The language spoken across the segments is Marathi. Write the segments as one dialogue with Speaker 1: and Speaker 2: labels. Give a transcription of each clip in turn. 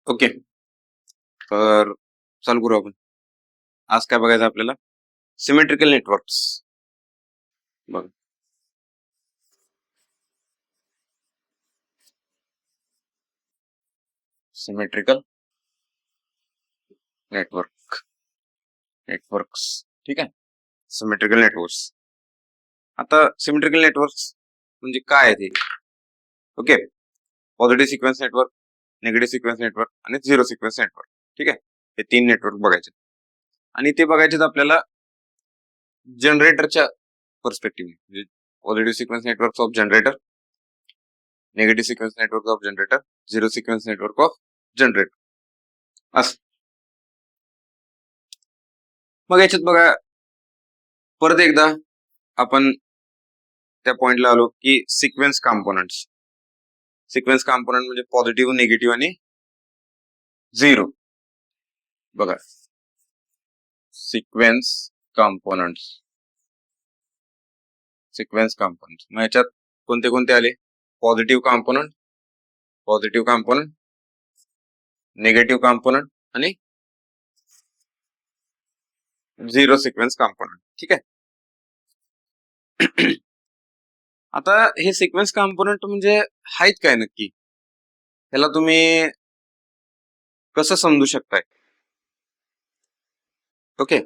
Speaker 1: ओके. तर चालू करू आपण. आज काय बघायचं आपल्याला? Symmetrical networks. बघ, सिमेट्रिकल नेटवर्क्स. ठीक आहे. Symmetrical networks. आता सिमेट्रिकल नेटवर्क्स म्हणजे काय आहे ते? Okay. Positive sequence network, negative sequence network आणि झिरो सिक्वेन्स नेटवर्क. ठीक आहे. हे 3 नेटवर्क बघायचे आणि ते बघायचे आपल्याला जनरेटरच्या पर्स्पेक्टिव्ह, म्हणजे positive sequence network of generator, negative sequence network of generator, zero sequence network of generator. असं मग याच्यात बघा, परत एकदा आपण त्या पॉइंटला आलो की सिक्वेन्स कॉम्पोनंट्स. सिक्वेन्स कॉम्पोनंट म्हणजे पॉझिटिव्ह, निगेटिव्ह आणि झिरो. बघा, सिक्वेन्स कॉम्पोनंट्स. मग याच्यात कोणते कोणते आले? पॉझिटिव्ह कॉम्पोनंट, निगेटिव्ह कॉम्पोनंट आणि झिरो सिक्वेन्स कॉम्पोनंट. ठीक आहे. आता हे सिक्वेन्स कॉम्पोनंट म्हणजे आहेत काय नक्की? ह्याला तुम्ही कसं समजू शकताय? ओके.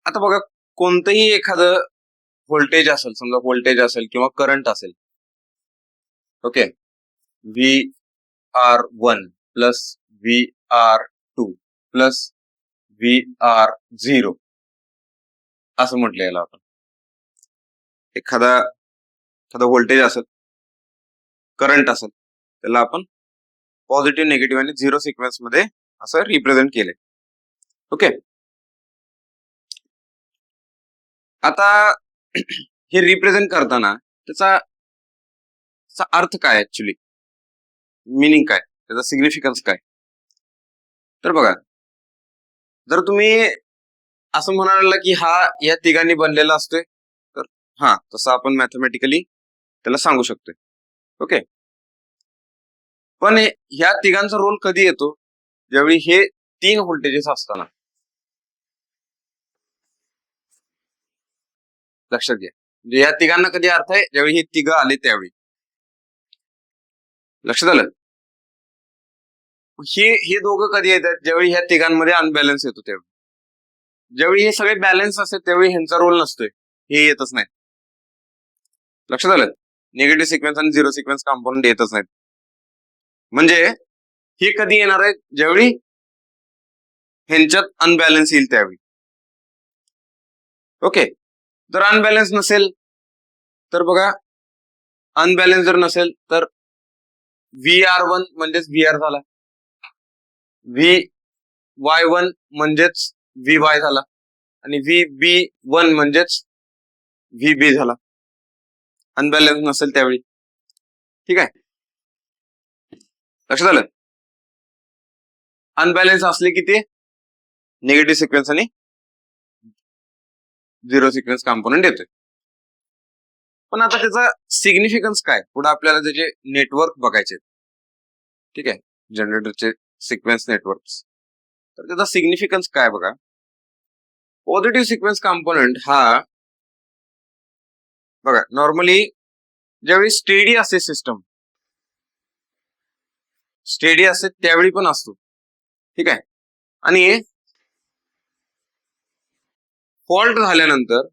Speaker 1: आता बघा, कोणतंही एखादं व्होल्टेज असेल, समजा व्होल्टेज असेल किंवा करंट असेल. Okay. VR1 plus VR2 plus VR0 असं म्हटलं याला आपण. एखादा व्होल्टेज असेल, करंट असेल, त्याला आपण पॉझिटिव्ह, निगेटिव्ह आणि झिरो सिक्वेन्स मध्ये असं रिप्रेझेंट केलंय. ओके. आता हे रिप्रेझेंट करताना त्याचा अर्थ काय, ऍक्च्युली मिनिंग काय, त्याचा सिग्निफिकन्स काय? तर बघा, जर तुम्ही असं म्हणाला की हा या तिघांनी बनलेला असतोय, तर हा तसं आपण मॅथमॅटिकली त्याला सांगू शकतोय. ओके. पण ह्या तिघांचा रोल कधी येतो? ज्यावेळी हे 3 व्होल्टेजेस असताना. लक्षात घ्या, म्हणजे या तिघांना कधी अर्थ आहे? ज्यावेळी हे तिघ आले त्यावेळी. लक्षात आलं? हे दोघं कधी येतात? ज्यावेळी ह्या तिघांमध्ये अनबॅलन्स येतो त्यावेळी. ज्यावेळी हे सगळे बॅलन्स असते त्यावेळी ह्यांचा रोल नसतोय, हे येतच नाही. लक्षात आलं? निगेटिव्ह सिक्वेन्स आणि झिरो सिक्वेन्स कॉम्पोनंट येतच नाहीत. म्हणजे हे कधी येणार आहे? ज्यावेळी ह्यांच्यात अनबॅलन्स येईल त्यावेळी. ओके. जर अनबॅलन्स नसेल तर बघा, अनबॅलन्स जर नसेल तर VR1 म्हणजेच VR झाला, VY1 म्हणजेच VY झाला आणि VB1 म्हणजेच VB झाला. अनबॅलन्स नसेल त्यावेळी. ठीक आहे. लक्षात आलं? अनबॅलन्स असले की ते निगेटिव्ह सिक्वेन्स आणि झिरो सिक्वेन्स कॉम्पोनंट येतोय. पण आता त्याचा सिग्निफिकन्स काय? पुढे आपल्याला त्याचे नेटवर्क बघायचे. ठीक आहे, जनरेटरचे सिक्वेन्स नेटवर्क्स. तर त्याचा सिग्निफिकन्स काय बघा. पॉझिटिव्ह सिक्वेन्स कॉम्पोनंट हा बघा, नॉर्मली ज्यावेळी स्टेडी असते सिस्टम, त्यावेळी पण असतो. ठीक आहे. आणि फॉल्ट झाल्यानंतर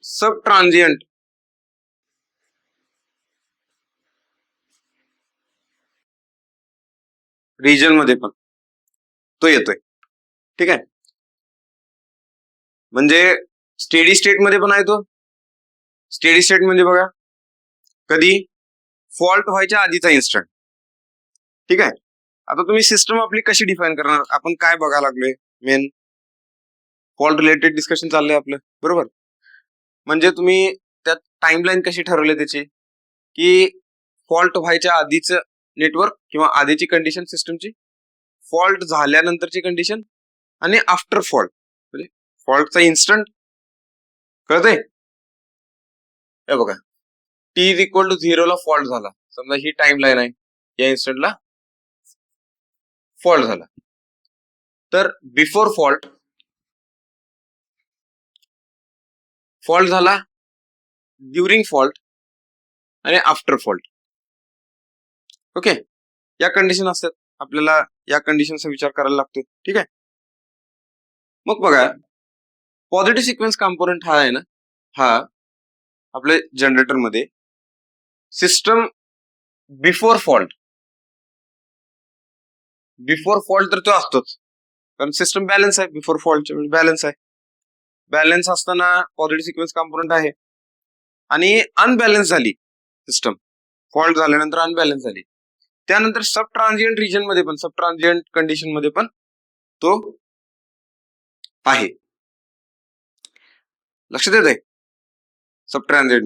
Speaker 1: सब ट्रान्झिएंट रिजन मध्ये पण तो येतोय. ठीक आहे. म्हणजे स्टेडी स्टेट मध्ये पण आहे तो. स्टेडी स्टेट म्हणजे बघा, कधी फॉल्ट व्हायच्या आधीचा इन्स्टंट. ठीक आहे. आता तुम्ही सिस्टम आपली कशी डिफाईन करणार? आपण काय बघायला लागलोय? मेन फॉल्ट रिलेटेड डिस्कशन चाललंय आपलं, बरोबर? म्हणजे तुम्ही त्यात टाइमलाईन कशी ठरवली त्याची, की फॉल्ट व्हायच्या आधीच नेटवर्क किंवा आधीची कंडिशन सिस्टमची, फॉल्ट झाल्यानंतरची कंडिशन आणि आफ्टर फॉल्ट, म्हणजे फॉल्टचा इन्स्टंट. कळतंय? हे बघा, T=0 ला फॉल्ट झाला, समजा ही टाइम लाईन आहे. या इन्स्टंटला फॉल्ट झाला. तर बिफोर फॉल्ट झाला, ड्युरिंग फॉल्ट आणि आफ्टर फॉल्ट. ओके, या कंडिशन असतात. आपल्याला या कंडिशनचा विचार करायला लागतो. ठीक आहे. मग बघा, पॉझिटिव्ह सिक्वेन्स कॉम्पोनंट हा आहे ना, हा आपल्या जनरेटर मध्ये सिस्टम बिफोर फॉल्ट तर तो असतोच, कारण सिस्टम बॅलन्स आहे. बिफोर फॉल्टच्या वेळी बॅलन्स आहे. बॅलन्स असताना पॉझिटिव्ह सिक्वेन्स कॉम्पोनंट आहे. आणि अनबॅलन्स झाली सिस्टम, फॉल्ट झाल्यानंतर अनबॅलन्स झाली, त्यानंतर सब ट्रान्झिएंट रिजन मध्ये पण, सब ट्रान्झिएंट कंडिशन मध्ये पण तो आहे. लक्षात येत आहे? सब ट्रान्झिएंट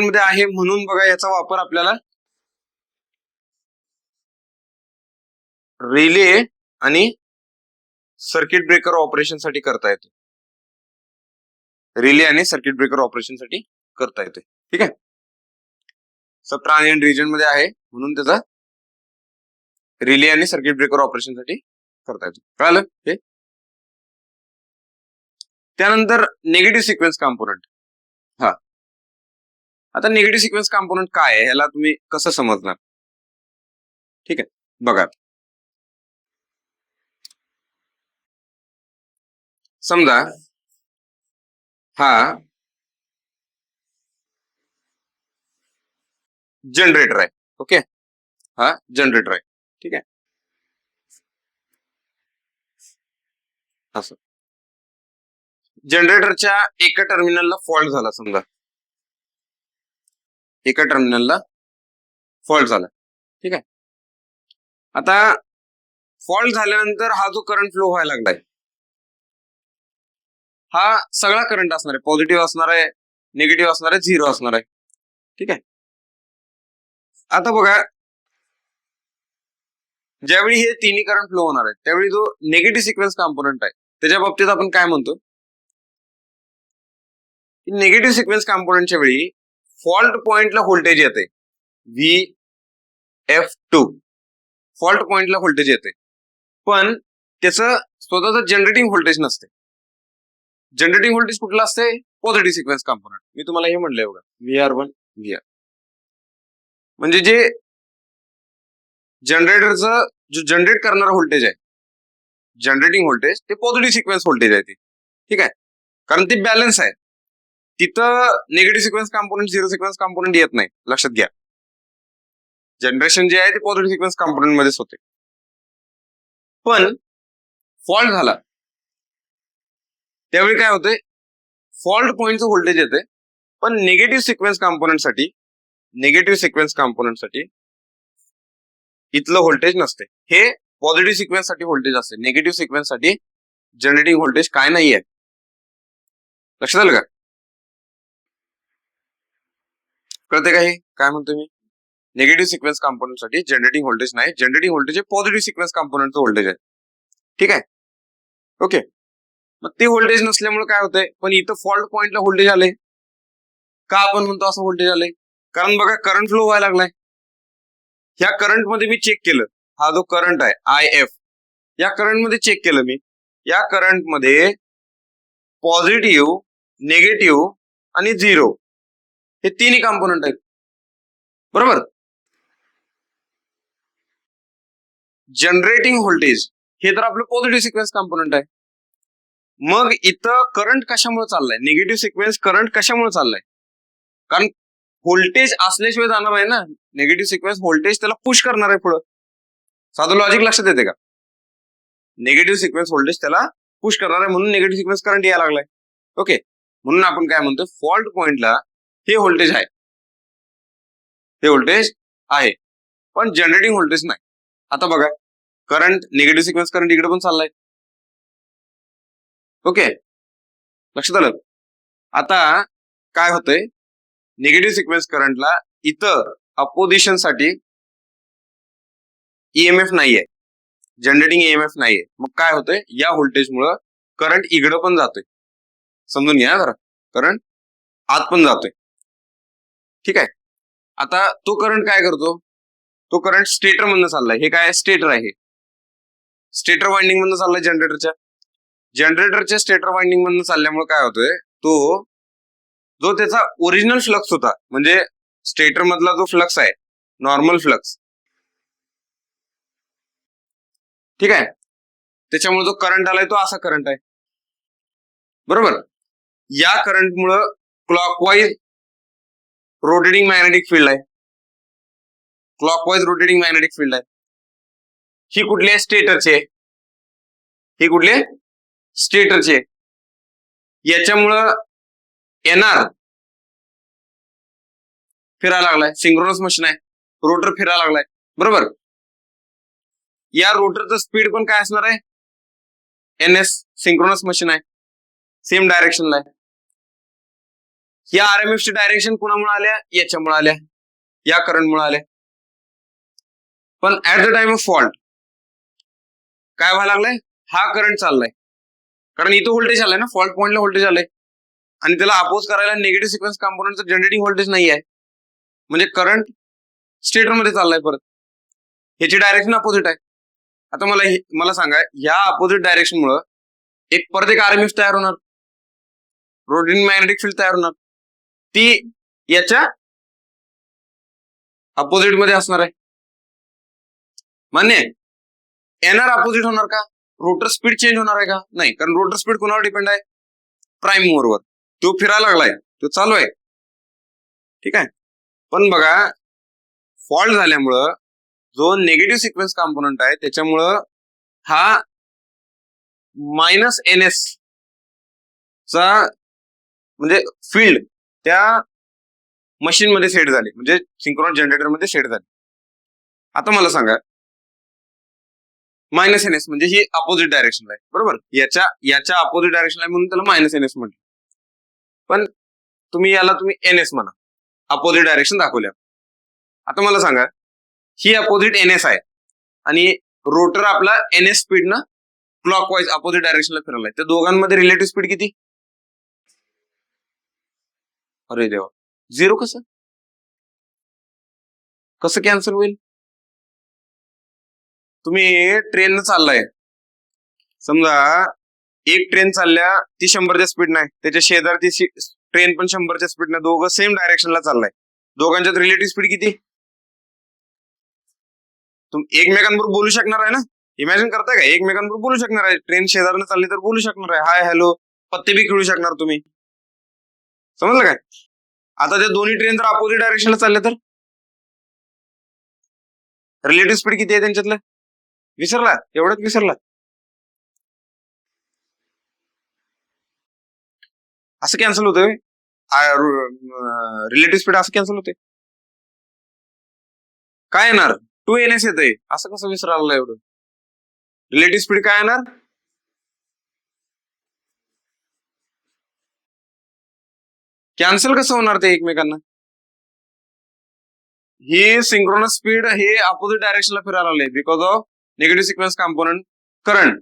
Speaker 1: मध्ये आहे म्हणून बघा, याचा वापर आपल्याला रिले आणि सर्किट ब्रेकर ऑपरेशन साठी करता येतो. रिले आणि सर्किट ब्रेकर ऑपरेशन साठी करता येते. ठीक आहे. सब ट्रान्झिएंट रिजन मध्ये आहे म्हणून त्याचा रिले आणि सर्किट ब्रेकर ऑपरेशन साठी करता येतो. कळालं हे? त्यानंतर निगेटिव्ह सिक्वेन्स कॉम्पोनंट. हा, आता निगेटिव्ह सिक्वेन्स कॉम्पोनंट काय आहे, याला तुम्ही कसं समजणार? ठीक आहे, बघा. समजा हा जनरेटर आहे. ओके, हा जनरेटर आहे. ठीक आहे. असं जनरेटरच्या एका टर्मिनलला फॉल्ट झाला. समजा एका टर्मिनलला फॉल्ट झाला. ठीक आहे. आता फॉल्ट झाल्यानंतर हा जो करंट फ्लो व्हायला लागलाय, हा सगळा करंट असणार आहे. पॉझिटिव्ह असणार आहे, निगेटिव्ह असणार आहे, झिरो असणार आहे. ठीक आहे. आता बघा, ज्यावेळी हे तिन्ही करंट फ्लो होणार आहे, त्यावेळी जो निगेटिव्ह सिक्वेन्स कॉम्पोनंट आहे, त्याच्या बाबतीत आपण काय म्हणतो? निगेटिव्ह सिक्वेन्स कॉम्पोनंटच्या वेळी फॉल्ट पॉइंटला व्होल्टेज येते VF2. फॉल्ट पॉइंटला व्होल्टेज येते, पण त्याचं स्वतःच जनरेटिंग व्होल्टेज नसते. जनरेटिंग व्होल्टेज कुठला असते? Positive sequence component. मी तुम्हाला हे म्हणलंय बघा, VR1 VR. म्हणजे जे जनरेटरचं जो जनरेट करणारा व्होल्टेज आहे, जनरेटिंग व्होल्टेज, ते पॉझिटिव्ह सिक्वेन्स व्होल्टेज आहे ते. ठीक आहे, कारण ते बॅलन्स आहे. तिथं negative sequence component, zero sequence component येत नाही. लक्षात घ्या, जनरेशन जे आहे ते पॉझिटिव्ह सिक्वेन्स कॉम्पोनंट मध्येच होते. पण फॉल्ट झाला त्यावेळी काय होते? फॉल्ट पॉइंटचं व्होल्टेज येते, पण निगेटिव्ह सिक्वेन्स कॉम्पोनंटसाठी इथलं व्होल्टेज नसते. हे पॉझिटिव्ह सिक्वेन्स साठी व्होल्टेज असते. निगेटिव्ह सिक्वेन्स साठी जनरेटिंग व्होल्टेज काय नाहीये. लक्षात आलं का? कळते का हे काय म्हणतो मी? निगेटिव्ह सिक्वेन्स कॉम्पोनंट साठी जनरेटिंग व्होल्टेज नाही. जनरेटिंग व्होल्टेज हे पॉझिटिव्ह सिक्वेन्स कॉम्पोनंटचं व्होल्टेज आहे. ठीक आहे. ओके, मग ते व्होल्टेज नसल्यामुळे काय होतंय? पण इथं फॉल्ट पॉइंटला व्होल्टेज आले. का आपण म्हणतो असं व्होल्टेज आलंय? कारण बघा, करंट फ्लो व्हायला लागलाय. ह्या करंट मध्ये मी चेक केलं, हा जो करंट आहे IF, या करंट मध्ये चेक केलं मी, या करंट मध्ये पॉझिटिव्ह, निगेटिव्ह आणि झिरो हे तिन्ही कॉम्पोनंट आहेत. बरोबर? जनरेटिंग व्होल्टेज हे तर आपलं पॉझिटिव्ह सिक्वेन्स कॉम्पोनंट आहे. मग इथं करंट कशामुळे चाललाय? निगेटिव्ह सिक्वेन्स करंट कशामुळे चाललाय? कारण व्होल्टेज असल्याशिवाय जाणार आहे ना. निगेटिव्ह सिक्वेन्स व्होल्टेज त्याला पुश करणार आहे पुढं. साधं लॉजिक लक्षात येते का? निगेटिव्ह सिक्वेन्स व्होल्टेज त्याला पुश करणार आहे म्हणून निगेटिव्ह सिक्वेन्स करंट यायला लागलाय. ओके, म्हणून आपण काय म्हणतो? फॉल्ट पॉइंटला हे व्होल्टेज आहे, पण जनरेटिंग व्होल्टेज नाही. आता बघा, करंट, निगेटिव्ह सिक्वेन्स करंट इकडे पण चाललाय. ओके, लक्षात आलं? आता काय होतंय? निगेटिव्ह सिक्वेन्स करंटला इथं अपोजिशन साठी EMF नाहीये, जनरेटिंग EMF नाहीये. मग काय होतंय? या व्होल्टेजमुळं करंट इकडं पण जातोय. समजून घ्या जरा, करंट आत पण जातोय. ठीक आहे. आता तो करंट काय करतो? तो करंट स्टेटर मधनं चाललाय. हे काय स्टेटर आहे, स्टेटर वाइंडिंग मधनं चाललाय जनरेटरच्या स्टेटर वाइंडिंग मधनं चालल्यामुळे काय होतोय, तो जो त्याचा ओरिजिनल फ्लक्स होता, म्हणजे स्टेटर मधला जो फ्लक्स आहे नॉर्मल फ्लक्स, ठीक आहे, त्याच्यामुळे जो करंट आलाय तो असा करंट आहे, बरोबर. या करंटमुळं क्लॉकवाईज रोटेटिंग मॅग्नेटिक फील्ड आहे, क्लॉकवाईज रोटेटिंग मॅग्नेटिक फील्ड आहे. ही कुठली आहे, स्टेटरची आहे. ही कुठली आहे, स्टेटरची आहे. याच्यामुळं येणार फिरायला लागलाय, सिंक्रोनस मशीन आहे, रोटर फिरायला लागलाय, बरोबर. या रोटरचं स्पीड पण काय असणार आहे, NS, सिंक्रोनस मशीन आहे, सेम डायरेक्शनला आहे. या RMS ची डायरेक्शन कुणामुळे आल्या, याच्यामुळे आल्या, या करंटमुळे आल्या. पण at the time of fault काय व्हायला लागलाय, हा करंट चाललाय, कारण इथं व्होल्टेज आलाय ना, फॉल्ट पॉइंटला व्होल्टेज आलंय, आणि त्याला अपोज करायला निगेटिव्ह सिक्वेन्स कॉम्पोनंटचं जनरेटिंग व्होल्टेज नाही आहे, म्हणजे करंट स्टेटर मध्ये चाललाय परत. ह्याची डायरेक्शन अपोजिट आहे. आता मला सांगा, ह्या अपोजिट डायरेक्शन मुळे परत एक RMS तयार होणार, रोटेटिंग मॅग्नेटिक फील्ड तयार होणार, ती याच्या अपोजिट मध्ये असणार आहे. मान्य आहे. येणार अपोजिट होणार का, रोटर स्पीड चेंज होणार आहे का, नाही, कारण रोटर स्पीड कोणावर डिपेंड आहे, प्राइम मूव्हरवर. तो फिरायला लागलाय, तो चालू आहे, ठीक आहे. पण बघा, फॉल्ट झाल्यामुळं जो निगेटिव्ह सिक्वेन्स कॉम्पोनंट आहे त्याच्यामुळं हा -NS चा म्हणजे फील्ड त्या मशीन मध्ये सेट झाली, म्हणजे सिंक्रोनस जनरेटर मध्ये सेट झाली. आता मला सांगा, -NS म्हणजे ही अपोजिट डायरेक्शन आहे, बरोबर. याच्या अपोजिट डायरेक्शन आहे म्हणून त्याला -NS म्हटलं. पण तुम्ही NS म्हणा, अपोजिट डायरेक्शन दाखवल्या. आता मला सांगा, ही अपोजिट NS आहे आणि रोटर आपला NS स्पीड ना क्लॉकवाईज अपोजिट डायरेक्शनला फिरलाय, त्या दोघांमध्ये रिलेटिव्ह स्पीड किती, अरे देवा, 0. कसं कॅन्सल होईल. तुम्ही ट्रेन चाललाय, समजा एक ट्रेन चालल्या, ती 100च्या स्पीड नाही, त्याच्या शेजारची ट्रेन पण 100च्या स्पीड नाही, दोघं सेम डायरेक्शनला चाललाय, दोघांच्यात रिलेटिव्ह स्पीड किती. तुम्ही एकमेकांबरोबर बोलू शकणार आहे ना, इमॅजिन करताय का, एकमेकांबरोबर बोलू शकणार आहे, ट्रेन शेजारनं चालली तर बोलू शकणार आहे, हाय हॅलो पत्ते बी खेळू शकणार तुम्ही, समजलं काय. आता त्या दोन्ही ट्रेन जर अपोजिट डायरेक्शनला चालल्या तर रिलेटिव्ह स्पीड किती आहे त्यांच्यातलं, विसरला, एवढंच विसरला. असं कॅन्सल होतंय, रिलेटिव्ह स्पीड असं कॅन्सल होते, काय येणार, 2NS येतंय, असं कसं विसरायला एवढं. रिलेटिव्ह स्पीड काय येणार, कॅन्सल कसं होणार ते एकमेकांना. ही सिंक्रोनस स्पीड हे अपोजिट डायरेक्शनला फिरायला लागले because of negative sequence component current.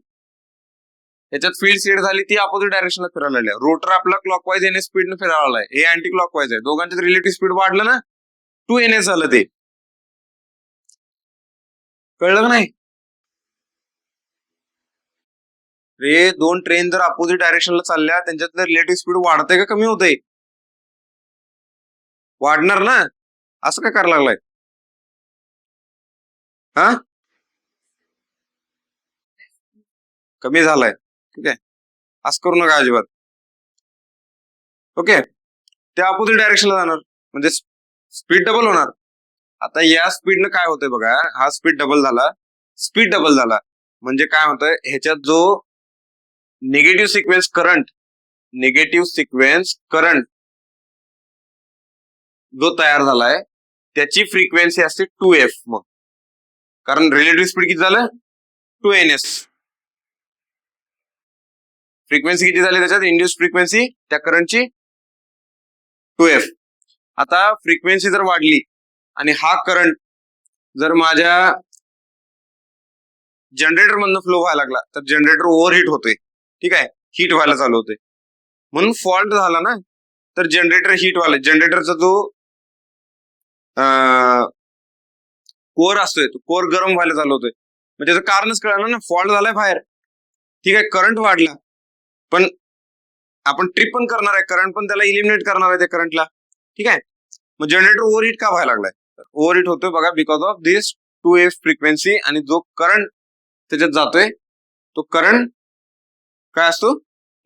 Speaker 1: याच्यात फील्ड सेट झाली, ती अपोजिट डायरेक्शनला फिरायला लागली. रोटर आपला क्लॉकवाईज NS स्पीडने फिरायला लागलाय, हे अँटी क्लॉकवाईज आहे, दोघांच्यात रिलेटिव्ह स्पीड वाढलं ना, 2NS झालं. ते कळलं का नाही. रे, दोन ट्रेन जर अपोजिट डायरेक्शनला चालल्या, त्यांच्यातलं रिलेटिव्ह स्पीड वाढतंय का कमी होतंय, वाढणार ना. असं काय करायला लागलाय, हा, कमी झालाय, ठीक आहे, असं करू नका अजिबात. ओके, त्या अपोजिट डायरेक्शनला जाणार म्हणजे स्पीड डबल होणार. आता या स्पीडनं काय होतंय बघा, हा स्पीड डबल झाला म्हणजे काय होतंय, ह्याच्यात जो निगेटिव्ह सिक्वेन्स करंट जो तयार झालाय त्याची फ्रिक्वेन्सी असते 2F. मग कारण रिलेटिव्ह स्पीड किती झालं, 2NS. फ्रिक्वेन्सी किती झाली त्याच्यात, इंड्यूस फ्रिक्वेन्सी त्या करंटची 2F. आता फ्रिक्वेन्सी जर वाढली आणि हा करंट जर माझ्या जनरेटर मधनं फ्लो व्हायला लागला तर जनरेटर ओव्हरहीट होते, ठीक आहे, हीट व्हायला चालू होते. म्हणून फॉल्ट झाला ना तर जनरेटर हीट व्हायला, जनरेटरचा जो कोर असतोय तो कोर गरम व्हायला चालू होतोय. मग त्याचं कारणच कळणार ना, फॉल्ट झालाय बाहेर. ठीक आहे, करंट वाढला, पण आपण ट्रिप पण करणार आहे, करंट पण त्याला इलिमिनेट करणार आहे त्या करंटला. ठीक आहे, मग जनरेटर ओव्हरहीट का व्हायला लागलाय? ओव्हरहीट होतोय बघा because of this 2f frequency, आणि जो करंट त्याच्यात जातोय तो करंट काय असतो?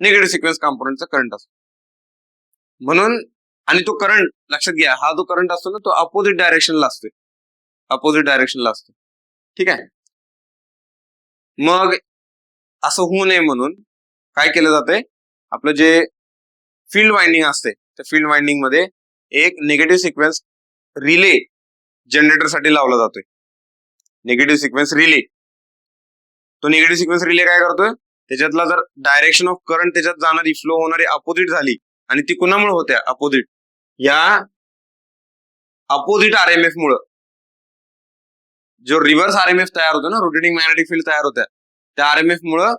Speaker 1: निगेटिव्ह सिक्वेन्स कॉम्पोनंटचा करंट असतो. म्हणून, आणि तो करंट लक्षात घ्या, हा जो करंट असतो ना तो अपोजिट डायरेक्शनला असतो, अपोजिट डायरेक्शनला असतो. ठीक आहे, मग असं होऊ नये म्हणून काय केलं जातंय, आपलं जे फील्ड वाइंडिंग असते त्या फील्ड वाइंडिंग मध्ये एक निगेटिव्ह सिक्वेन्स रिले जनरेटर साठी लावला जातोय. निगेटिव्ह सिक्वेन्स रिले, तो निगेटिव्ह सिक्वेन्स रिले काय करतोय, त्याच्यातला जर डायरेक्शन ऑफ करंट त्याच्यात जाणारी फ्लो होणारी अपोजिट झाली, आणि ती कुणामुळे होत्या? अपोजिट, या अपोजिट आरएमएफ मुळे जो रिव्हर्स आरएमएफ तयार होतो ना, रोटेटिंग मॅग्नेटिक फील्ड तयार होत्या, त्या आरएमएफ मुळे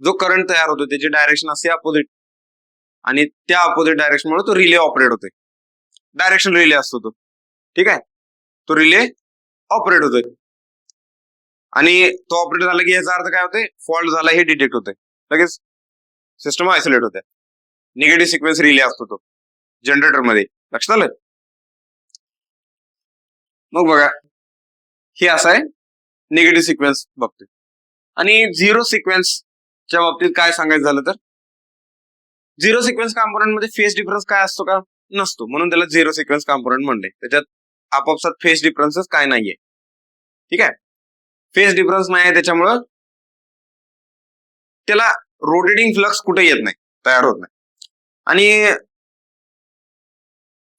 Speaker 1: जो करंट तयार होतो त्याची डायरेक्शन असते अपोजिट, आणि त्या अपोजिट डायरेक्शन मुळे तो रिले ऑपरेट होतोय. डायरेक्शन रिले असतो तो. ठीक आहे, तो रिले ऑपरेट होतोय, आणि तो ऑपरेट झाला की याचा अर्थ काय होतोय? फॉल्ट झाला हे डिटेक्ट होतोय, लगेच सिस्टम आयसोलेट होते. निगेटिव्ह सिक्वेन्स रिले असतो तो जनरेटर मध्ये. लक्षात आलं? मग बघा, हे असं आहे निगेटिव्ह सिक्वेन्स बाबतीत. आणि झिरो सिक्वेन्सच्या बाबतीत काय सांगायचं झालं तर, झिरो सिक्वेन्स कॉम्पोनंट मध्ये फेज डिफरन्स काय असतो का? नसतो, म्हणून त्याला झिरो सिक्वेन्स कॉम्पोनंट म्हणले. त्याच्यात आपापसात फेज डिफरन्सेस काय नाहीये. ठीक आहे, फेज डिफरन्स नाही आहे त्याच्यामुळं त्याला रोटेटिंग फ्लक्स कुठे येत नाही, तयार होत नाही. आणि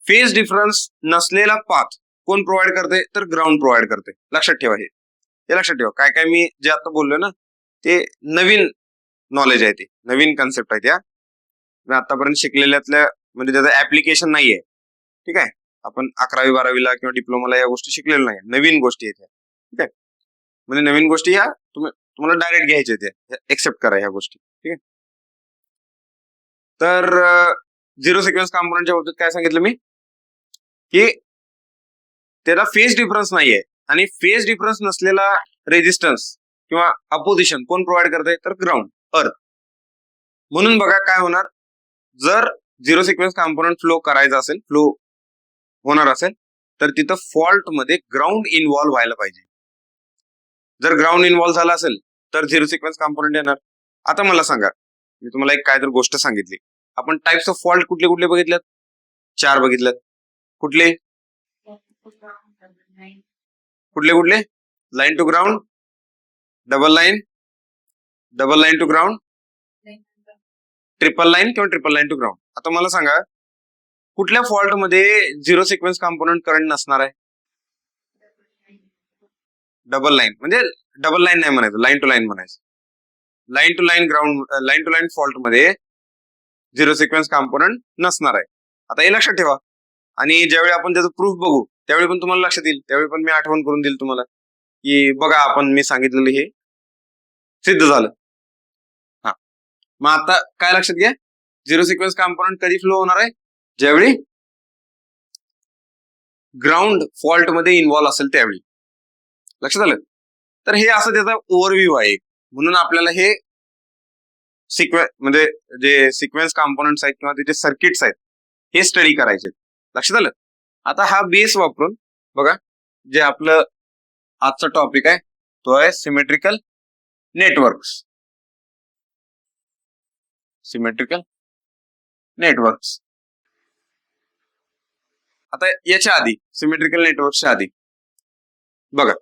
Speaker 1: फेज डिफरन्स नसलेला पाथ कोण प्रोव्हाइड करते? तर ग्राउंड प्रोव्हाइड करते. लक्षात ठेवा, हे लक्षात ठेवा. काय काय मी जे आता बोललोय ना ते नवीन नॉलेज आहे, ते नवीन कन्सेप्ट आहे त्या आतापर्यंत शिकलेल्यातल्या, म्हणजे त्याचं ऍप्लिकेशन नाहीये. ठीक आहे, आपण 11वी 12वीला किंवा डिप्लोमाला या गोष्टी शिकलेल्या नाही, नवीन गोष्टी आहेत. ठीक आहे, म्हणजे नवीन गोष्टी ह्या तुम्हाला डायरेक्ट घ्यायच्या त्या, एक्सेप्ट करा ह्या गोष्टी. ठीक आहे, तर झिरो सिक्वेन्स कॉम्पोनंटच्या बाबतीत काय सांगितलं मी, की त्याला फेज डिफरन्स नाहीये, आणि फेज डिफरन्स नसलेला रेजिस्टन्स किंवा अपोजिशन कोण प्रोव्हाइड करते? तर ग्राउंड, अर्थ. म्हणून बघा काय होणार, जर झिरो सिक्वेन्स कॉम्पोनंट फ्लो करायचा असेल, फ्लो होणार असेल, तर तिथं फॉल्ट मध्ये ग्राउंड इन्व्हॉल्व्ह व्हायला पाहिजे. जर ग्राउंड इन्व्हॉल्व्ह झाला असेल तर झिरो सिक्वेन्स कॉम्पोनंट येणार. आता मला सांगा, मी तुम्हाला एक काय तर गोष्ट सांगितली, आपण टाइप्स ऑफ फॉल्ट कुठले कुठले बघितल्यात? 4 बघितल्यात. कुठले कुठले कुठले? Line to ground, double line to ground, triple line किंवा ट्रिपल लाईन टू ग्राउंड. आता मला सांगा, कुठल्या फॉल्ट मध्ये झिरो सिक्वेन्स कॉम्पोनंट करंट नसणार आहे? डबल लाईन, म्हणजे डबल लाईन नाही म्हणायचं, लाईन टू लाईन म्हणायचं. Line to line ground, line to line fault मध्ये झिरो सिक्वेन्स कॉम्पोनंट नसणार आहे. आता हे लक्षात ठेवा, आणि ज्यावेळी आपण त्याचं प्रूफ बघू त्यावेळी पण तुम्हाला लक्षात येईल, त्यावेळी पण मी आठवण करून देईल तुम्हाला की बघा आपण मी सांगितलेलं हे सिद्ध झालं. हा, मग आता काय लक्षात घ्या, झिरो सिक्वेन्स कॉम्पोनंट कधी फ्लो होणार आहे? ज्यावेळी ग्राउंड फॉल्ट मध्ये इन्व्हॉल्व असेल त्यावेळी. लक्षात आलं? तर हे असं त्याचा ओव्हरव्ह्यू आहे, म्हणून आपल्याला हे म्हणजे जे सिक्वेन्स कॉम्पोनंट्स आहेत किंवा त्याचे सर्किट्स आहेत हे स्टडी करायचे. लक्षात आलं? आता हा बेस वापरून बघा, जे आपलं आजचा टॉपिक आहे तो आहे सिमेट्रिकल नेटवर्क्स. Symmetrical networks. आता याच्या आधी, सिमेट्रिकल नेटवर्कच्या आधी बघा,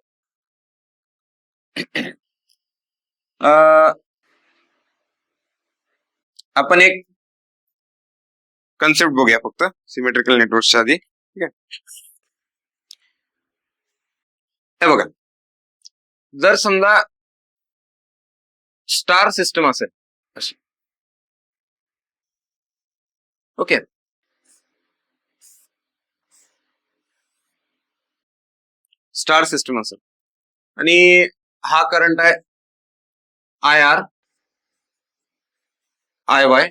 Speaker 1: आपण एक कन्सेप्ट बघूया फक्त सिमेट्रिकल नेटवर्कच्या आधी. ठीक आहे, हे बघा, जर समजा स्टार सिस्टम असेल अशी, ओके, स्टार सिस्टम असेल आणि हा करंट आहे IR, IY,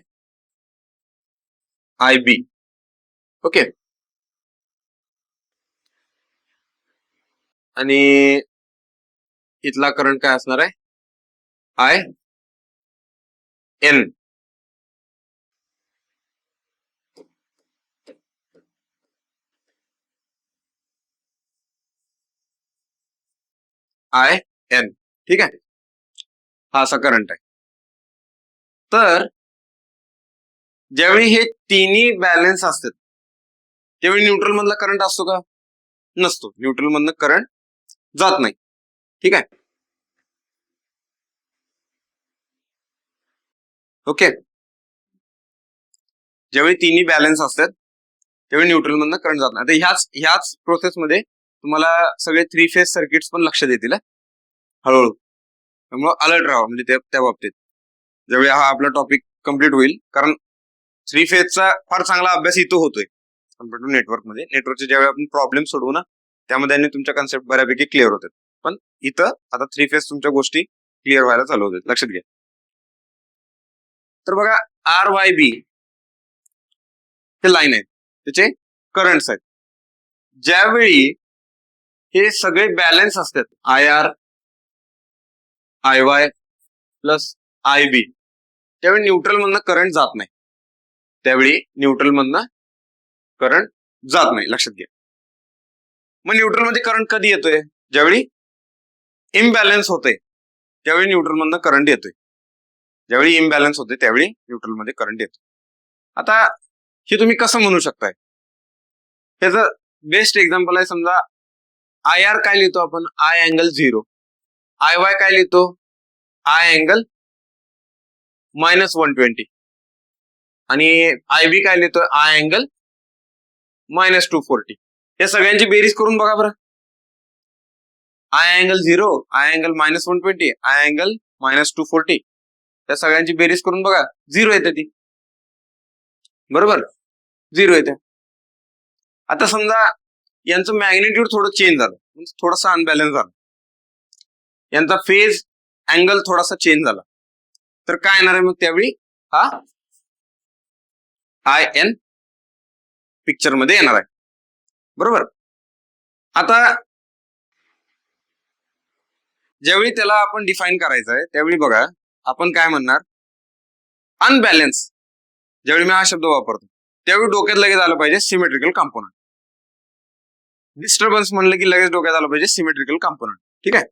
Speaker 1: IB. ओके, आणि इथला करंट काय असणार आहे, आय एन. I N. ठीक आहे, हा असा करंट आहे. तर ज्यावेळी हे तिन्ही बॅलन्स असतात त्यावेळी न्यूट्रल मधला करंट असतो का, नसतो. न्यूट्रल मधनं करंट जात नाही. ठीक आहे, ओके. ज्यावेळी तिन्ही बॅलन्स असतात त्यावेळी न्यूट्रल मधनं करंट जात नाही. आता ह्याच प्रोसेसमध्ये तुम्हाला सगळे 3 फेज सर्किट्स पण लक्षात येतील हळूहळू. त्यामुळे अलर्ट राहा म्हणजे त्या बाबतीत ज्यावेळी हा आपला टॉपिक कम्प्लीट होईल. कारण 3 फेजचा फार चांगला अभ्यास इथं होतोय कम्प्युटर नेटवर्कमध्ये. नेटवर्कचे ज्यावेळी आपण प्रॉब्लेम सोडवू ना त्यामध्ये तुमच्या कन्सेप्ट बऱ्यापैकी क्लिअर होतात. पण इथं आता 3 फेज तुमच्या गोष्टी क्लिअर व्हायला चालू होतात, लक्षात घ्या. तर बघा RYB हे लाईन आहेत, त्याचे करंट्स आहेत. ज्यावेळी हे सगळे बॅलन्स असतात IR IY प्लस IB त्यावेळी न्यूट्रल मधनं करंट जात नाही. त्यावेळी न्यूट्रल मधनं करंट जात नाही, लक्षात घ्या. मग न्यूट्रल मध्ये करंट कधी येतोय, ज्यावेळी इम्बॅलन्स होते त्यावेळी न्यूट्रल मधनं करंट येतोय. ज्यावेळी इम्बॅलन्स होते त्यावेळी न्यूट्रल मध्ये करंट येतो. आता हे तुम्ही कसं म्हणू शकताय, त्याचं बेस्ट एक्झाम्पल आहे. समजा IR काय लिहितो आपण, आय अँगल 0. IY काय लिहितो, आय अँगल -120. आणि IB काय लिहितो, आय अँगल -240. या सगळ्यांची बेरीज करून बघा बरं. I angle 0, I angle -120, I angle -240 त्या सगळ्यांची बेरीज करून बघा, 0 येते ती. बरोबर, 0 येते. आता समजा यांचं मॅग्निट्यूड थोडं चेंज झालं, थोडासा अनबॅलन्स झाला, यांचा फेज अँगल थोडासा चेंज झाला, तर काय येणार आहे मग त्यावेळी, हा आय एन पिक्चर मध्ये येणार आहे. बरोबर. आता ज्यावेळी त्याला आपण डिफाईन करायचं आहे त्यावेळी बघा आपण काय म्हणणार, अनबॅलन्स. ज्यावेळी मी हा शब्द वापरतो त्यावेळी डोक्यात लगेच आलं पाहिजे सिमेट्रिकल कंपोनंट. डिस्टर्बन्स म्हणलं की लगेच डोक्यात आलं पाहिजे सिमेट्रिकल कंपोनंट. ठीक आहे.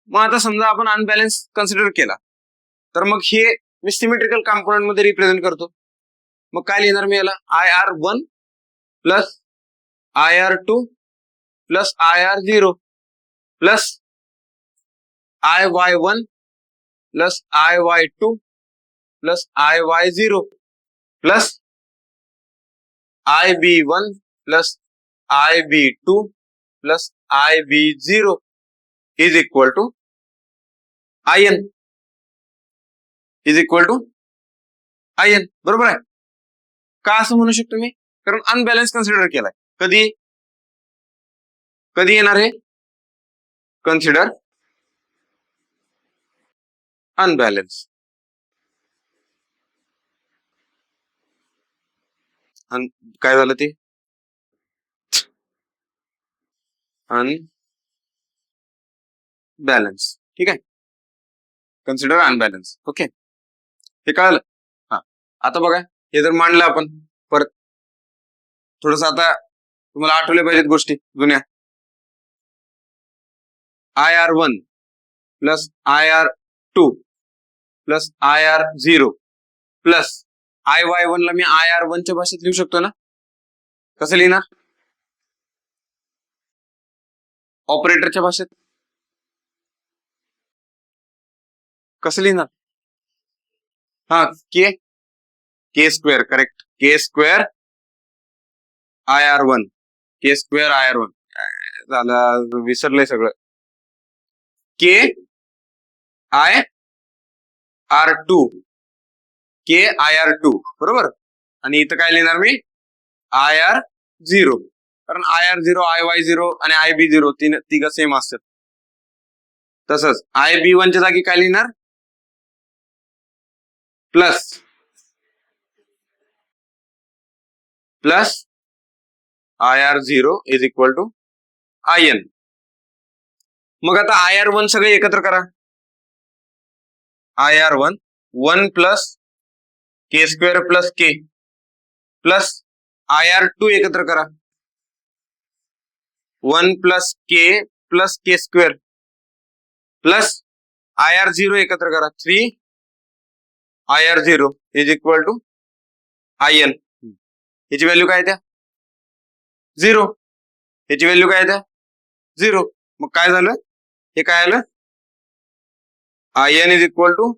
Speaker 1: मग आता समजा आपण अनबॅलन्स कन्सिडर केला तर मग हे मी सिमेट्रिकल कंपोनंट मध्ये रिप्रेझेंट करतो. मग काय लिहिणार मी याला, IR1 plus IR2 plus IR0 plus IY1 plus IY2 plus IY0 plus IB1 plus IB2 plus IB0 is equal to IN is equal to IN. बरोबर आहे का, असं म्हणू शकतो मी, कारण अनबॅलन्स कन्सिडर केलाय. कधी कधी येणार हे, कन्सिडर अनबॅलन्स. काय झालं ते, अनबॅलन्स. ठीक आहे, कन्सिडर अनबॅलन्स. ओके, हे कळलं. हा, आता बघा हे जर मांडलं आपण परत थोडस, आता तुम्हाला आठवले पाहिजेत गोष्टी जुन्या. IR1 plus IR2 plus IR0 plus IY1 ला मी IR1 च्या भाषेत लिहू शकतो ना, कसं लिहिणार, ऑपरेटरच्या भाषेत कसं लिहिणार, हा के स्क्वेअर. करेक्ट, के स्क्वेअर IR1, के स्क्वेअर IR1 झालं, विसरलंय सगळं. के IR2 के IR2 बरोबर. आणि इथं काय लिहिणार मी, IR0, कारण IR0 IY0 आणि IB0 तिघ सेम असतात. तसंच IB1 च्या जागी काय लिहिणार, plus plus IR0 is equal to IN. मग आता IR1 सगळे एकत्र करा. IR1 1 plus K square plus K plus IR2 एकत्र करा. 1 plus K square plus IR0 एकत्र करा. 3 IR0 is equal to IN. याची व्हॅल्यू काय द्या? 0. याची व्हॅल्यू काय द्या? 0. मग काय झालं? हे काय आलं? IN is equal to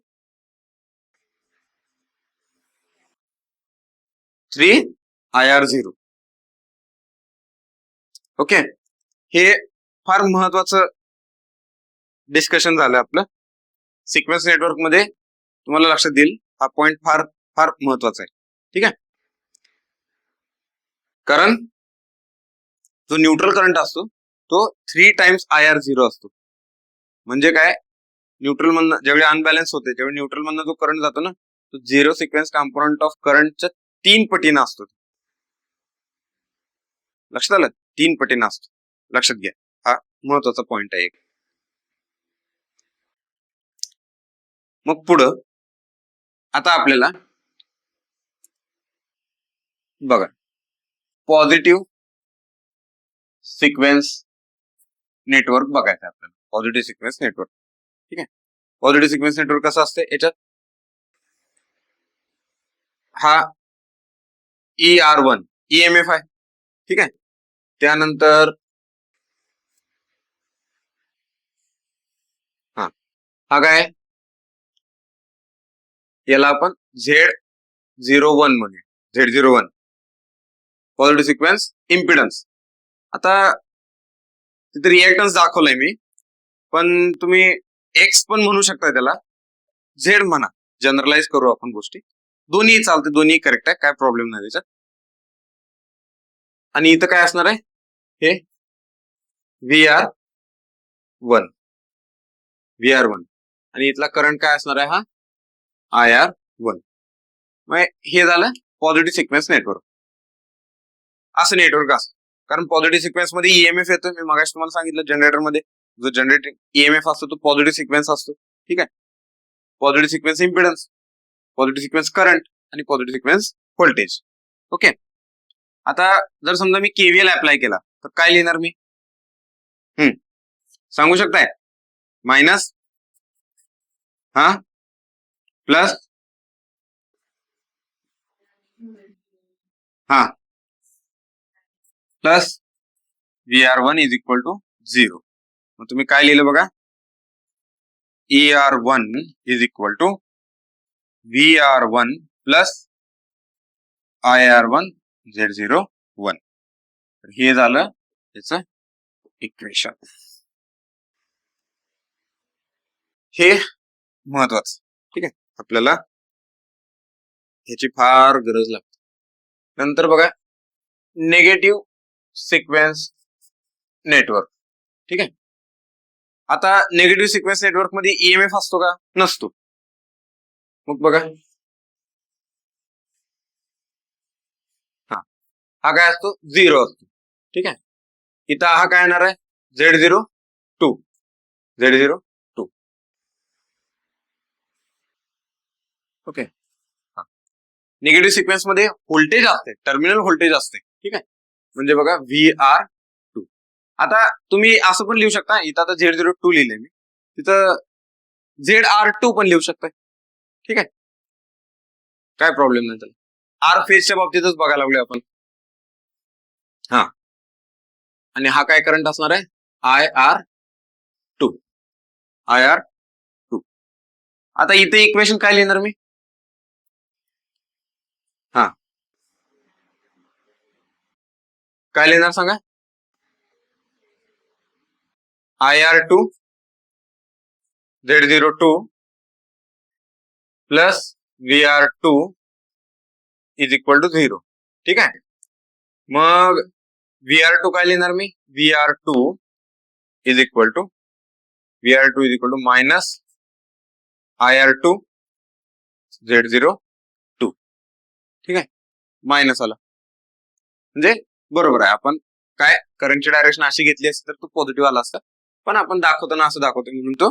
Speaker 1: 3 IR0. Okay, हे फार महत्वाचं डिस्कशन झालं आपलं सिक्वेन्स नेटवर्क मध्ये. तुम्हाला लक्षात येईल हा पॉइंट फार फार महत्वाचा आहे. ठीक आहे, कारण जो न्यूट्रल करंट असतो तो 3 टाइम्स IR0 असतो. म्हणजे काय, न्यूट्रल मधनं ज्यावेळी अनबॅलन्स होते त्यावेळी न्यूट्रल मधनं जो करंट जातो ना तो 0 सिक्वेन्स कॉम्पोनंट ऑफ करंटच्या 3 पटीनं असतो. लक्षात आलं? 3 पटीनं असतो. लक्षात घ्या, हा महत्वाचा पॉइंट आहे. मग पुढं आता आपल्याला बघा पॉझिटिव्ह सिक्वेन्स नेटवर्क बघायचं आपल्याला. Positive sequence network. ठीक आहे, पॉझिटिव्ह सिक्वेन्स नेटवर्क कसं असते? याच्यात हा ER1 EMF आहे. ठीक आहे, त्यानंतर हा काय, याला आपण Z01 म्हणूया. Z01 positive sequence impedance. आता तिथे रिएक्टन्स दाखवलंय मी, पण तुम्ही एक्स पण म्हणू शकता त्याला, झेड म्हणा, जनरलाइज करू आपण गोष्टी. दोन्ही चालते, दोन्ही करेक्ट आहे, काय प्रॉब्लेम नाही त्याच्यात. आणि इथं काय असणार आहे? हे VR1 आणि इथला करंट काय असणार आहे? हा IR1. मग हे झालं पॉझिटिव्ह सिक्वेन्स नेटवर्क. असं नेटवर्क असतं, कारण पॉझिटिव्ह सिक्वेन्स मध्ये EMF येतो. मी मगाशी तुम्हाला सांगितलं जनरेटर मध्ये जो जनरेटिंग EMF असतो तो पॉझिटिव्ह सिक्वेन्स असतो. ठीक आहे, positive sequence impedance, positive sequence current आणि पॉझिटिव्ह सिक्वेन्स व्होल्टेज. ओके, आता जर समजा मी KVL अप्लाय केला तर काय लिहिणार मी? सांगू शकताय? Minus plus plus VR1 is equal to 0. मग तुम्ही काय लिहिलं बघा? ER1 is equal to VR1 plus IR1 Z01. तर हे झालं त्याचं इक्वेशन. हे महत्वाचं. ठीक आहे, आपल्याला ह्याची फार गरज लागते. नंतर बघा नेगेटिव्ह सिक्वेन्स नेटवर्क. ठीक आहे, आता नेगेटिव्ह सिक्वेन्स नेटवर्क मध्ये EMF असतो का? नसतो. मग बघा हा काय असतो? 0 असतो. ठीक आहे, इथं हा काय येणार आहे? Z02. ओके, निगेटिव्ह सिक्वेन्स मध्ये व्होल्टेज असते, टर्मिनल व्होल्टेज असते. ठीक आहे, म्हणजे बघा VR2. आता तुम्ही असं पण लिहू शकता, इथं आता Z02 लिहिलंय मी, तिथं ZR2 पण लिहू शकताय. ठीक आहे, काय प्रॉब्लेम नाही त्याला. आर फेजच्या बाबतीतच बघायला लागलोय आपण. आणि हा काय करंट असणार आहे? IR2. आता इथे इक्वेशन काय लिहिणार मी? काय लिहिणार सांगा? IR2 Z02 plus VR2 is equal to 0. ठीक आहे, मग VR2 काय लिहिणार मी? VR2 is equal to minus IR2 Z02. ठीक आहे, मायनस आला म्हणजे बरोबर आहे. आपण काय करंटची डायरेक्शन अशी घेतली असती तर तो पॉझिटिव्ह आला असता. पण आपण दाखवताना असं दाखवतो म्हणून तो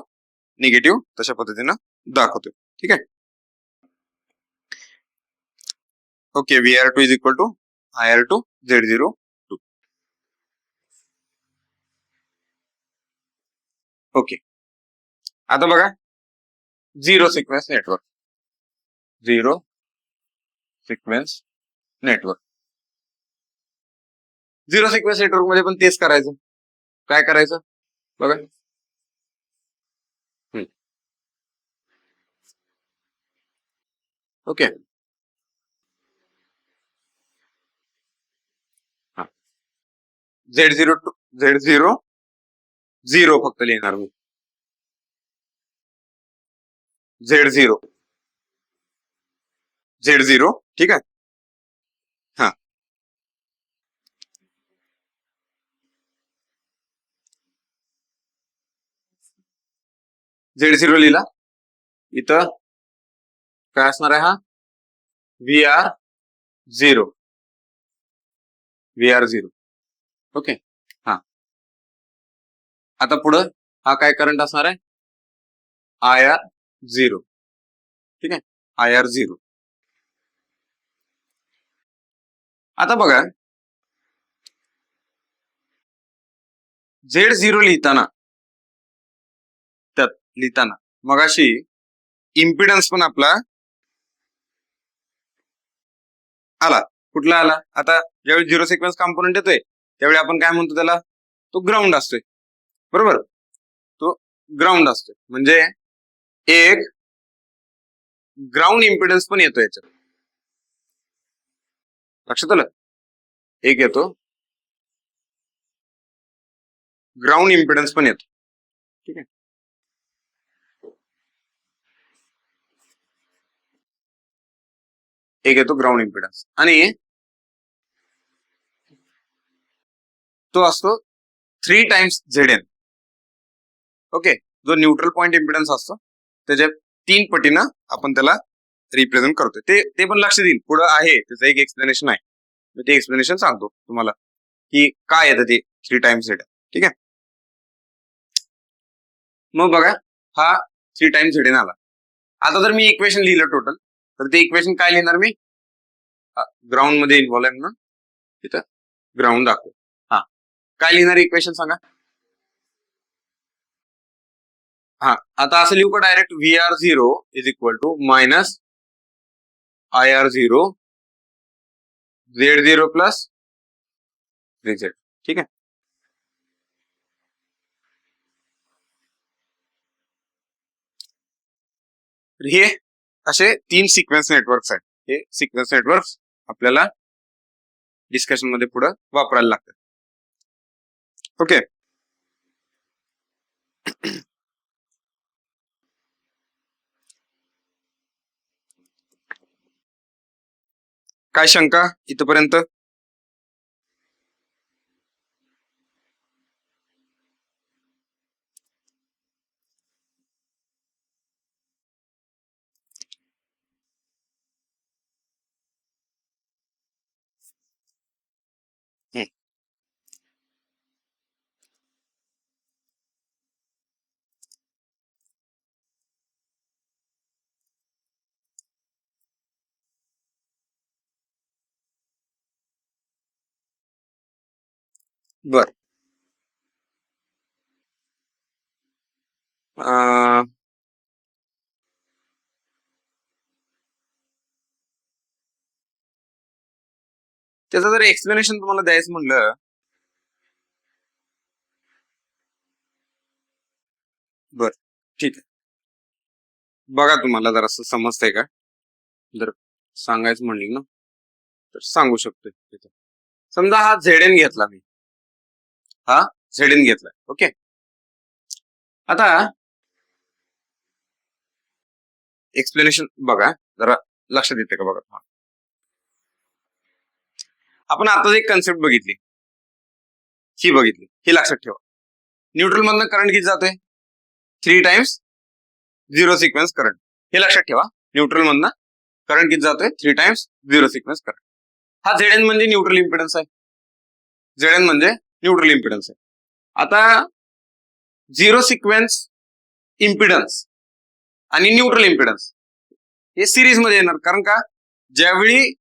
Speaker 1: निगेटिव्ह तशा पद्धतीनं दाखवतो. ठीक आहे. Okay, VR2 is equal to IR2 Z02. Okay, आता बघा zero sequence network. Zero sequence network. Zero sequence network मध्ये पण तेच करायचं. काय करायचं बघा. ओके, Z02 Z00 फक्त लिहिणार मी. Z0 Z0. ठीक आहे. हा, Z0 लिहिला. इथं काय असणार आहे? हा VR0. VR0. ओके. हा, आता पुढं हा काय करंट असणार आहे? IR0. ठीक आहे, IR0. आता बघा Z0 लिहिताना मगाशी इम्पिडन्स पण आपला आला. कुठला आला? आता ज्यावेळी झिरो सिक्वेन्स कॉम्पोनंट येतोय त्यावेळी आपण काय म्हणतो त्याला? तो ग्राउंड असतोय. बरोबर, तो ग्राउंड असतोय. म्हणजे एक ग्राउंड इम्पिडन्स पण येतो याच्यात. लक्षात आलं? एक येतो ग्राउंड इम्पिडन्स पण येतो. ठीक आहे. एक येतो ग्राउंड इम्पिडन्स आणि तो असतो 3 टाइम्स ZN. ओके, जो न्यूट्रल पॉइंट इम्पिडन्स असतो त्याच्या 3 पटीनं आपण त्याला रिप्रेझेंट करतोय. ते पण लक्ष देईल, पुढे आहे त्याचं एक एक्सप्लेनेशन आहे. मी ते एक्सप्लेनेशन सांगतो तुम्हाला की काय येतं ते 3 टाइम्स ZN. ठीक आहे. मग बघा हा 3 टाइम्स ZN आला. आता जर मी इक्वेशन लिहिलं टोटल तर ते इक्वेशन काय लिहिणार मी? ग्राउंड मध्ये इन्व्हॉल्व आहे म्हणून तिथं ग्राउंड दाखव. हा, काय लिहिणार इक्वेशन सांगा? हा, आता असं लिहू का direct? VR0 is equal to minus IR0 Z0 plus ZZ. ठीक आहे. हे असे 3 सिक्वेन्स नेटवर्क्स आहेत. हे सिक्वेन्स नेटवर्क्स आपल्याला डिस्कशन मध्ये पुढे वापरायला लागतात. ओके. काय शंका इथपर्यंत? बर, त्याचं जर एक्सप्लेनेशन तुम्हाला द्यायचं म्हणलं, बर ठीक आहे. बघा तुम्हाला जर असं समजतंय का? जर सांगायचं म्हणलं ना तर सांगू शकतो. तिथं समजा हा ZN घेतला मी, हा ZN घेतला. ओके, आता एक्सप्लेनेशन बघा जरा लक्षात येते का? बघा, आपण आता एक कन्सेप्ट बघितली, ही बघितली, ही लक्षात ठेवा. न्यूट्रल मधनं करंट किती जातोय? 3 टाइम्स झिरो सिक्वेन्स करंट. हे लक्षात ठेवा. न्यूट्रल मधनं करंट किती जातोय? 3 टाइम्स झिरो सिक्वेन्स करंट. हा ZN म्हणजे न्यूट्रल इम्पिडन्स आहे. ZN म्हणजे न्यूट्रल इम्पिडन्स आहे. आता झिरो सिक्वेन्स इम्पिडन्स आणि न्यूट्रल इम्पिडन्स हे सिरीज मध्ये येणार. कारण का, ज्यावेळी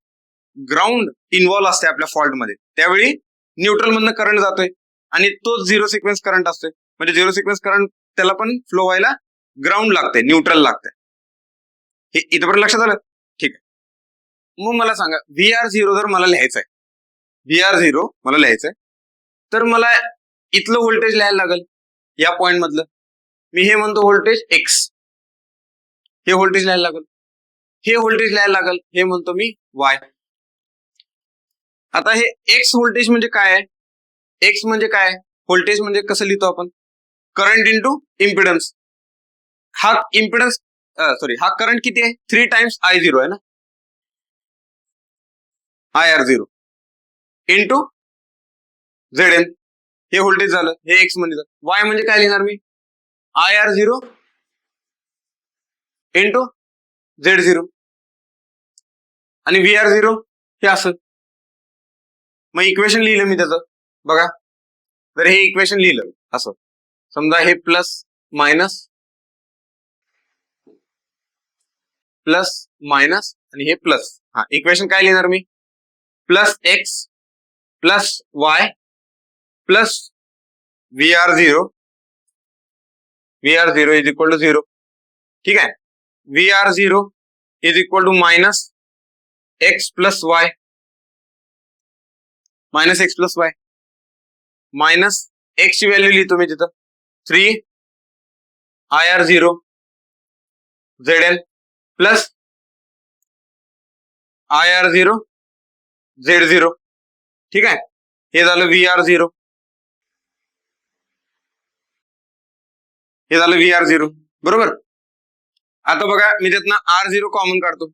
Speaker 1: ग्राउंड इन्व्हॉल्व असते आपल्या फॉल्टमध्ये त्यावेळी न्यूट्रल मधनं करंट जातोय आणि तोच झिरो सिक्वेन्स करंट असतोय. म्हणजे झिरो सिक्वेन्स करंट त्याला पण फ्लो व्हायला ग्राउंड लागते, न्यूट्रल लागते. हे इथपर्यंत लक्षात आलं? ठीक आहे. मग मला सांगा, VR0 जर मला लिहायचं आहे, VR0 मला लिहायचंय, तर मला इथलं व्होल्टेज लिहायला लागेल या पॉइंट मधलं. मी हे म्हणतो व्होल्टेज X, हे व्होल्टेज लिहायला लागेल. हे व्होल्टेज लिहायला लागेल, हे म्हणतो मी Y. आता हे X व्होल्टेज म्हणजे काय आहे? X म्हणजे काय? व्होल्टेज म्हणजे कसं लिहितो आपण? Current into impedance. हा इम्पिडन्स हा करंट किती आहे? 3 टाइम्स I0 आहे ना, IR0 इंटू ZN. हे व्होल्टेज झालं, हे X म्हणजे. Y म्हणजे काय लिहिणार मी? IR0 इंटू Z0 आणि VR0 हे असं. मग इक्वेशन लिहिलं मी त्याचं बघा. तर हे इक्वेशन लिहिलं असं, समजा हे प्लस मायनस प्लस मायनस आणि हे प्लस. हा इक्वेशन काय लिहिणार मी? Plus X plus Y plus VR0 is equal to 0. ठीक आहे. VR0 is equal to minus X plus Y, minus X plus Y. Minus X ची व्हॅल्यू लिहितो मी तिथं 3 IR0 ZN plus IR0 Z0. ठीक आहे. हे झालं VR0, हे झालं VR0 बरोबर. आता बघा, मी त्यातनं R0 कॉमन काढतो.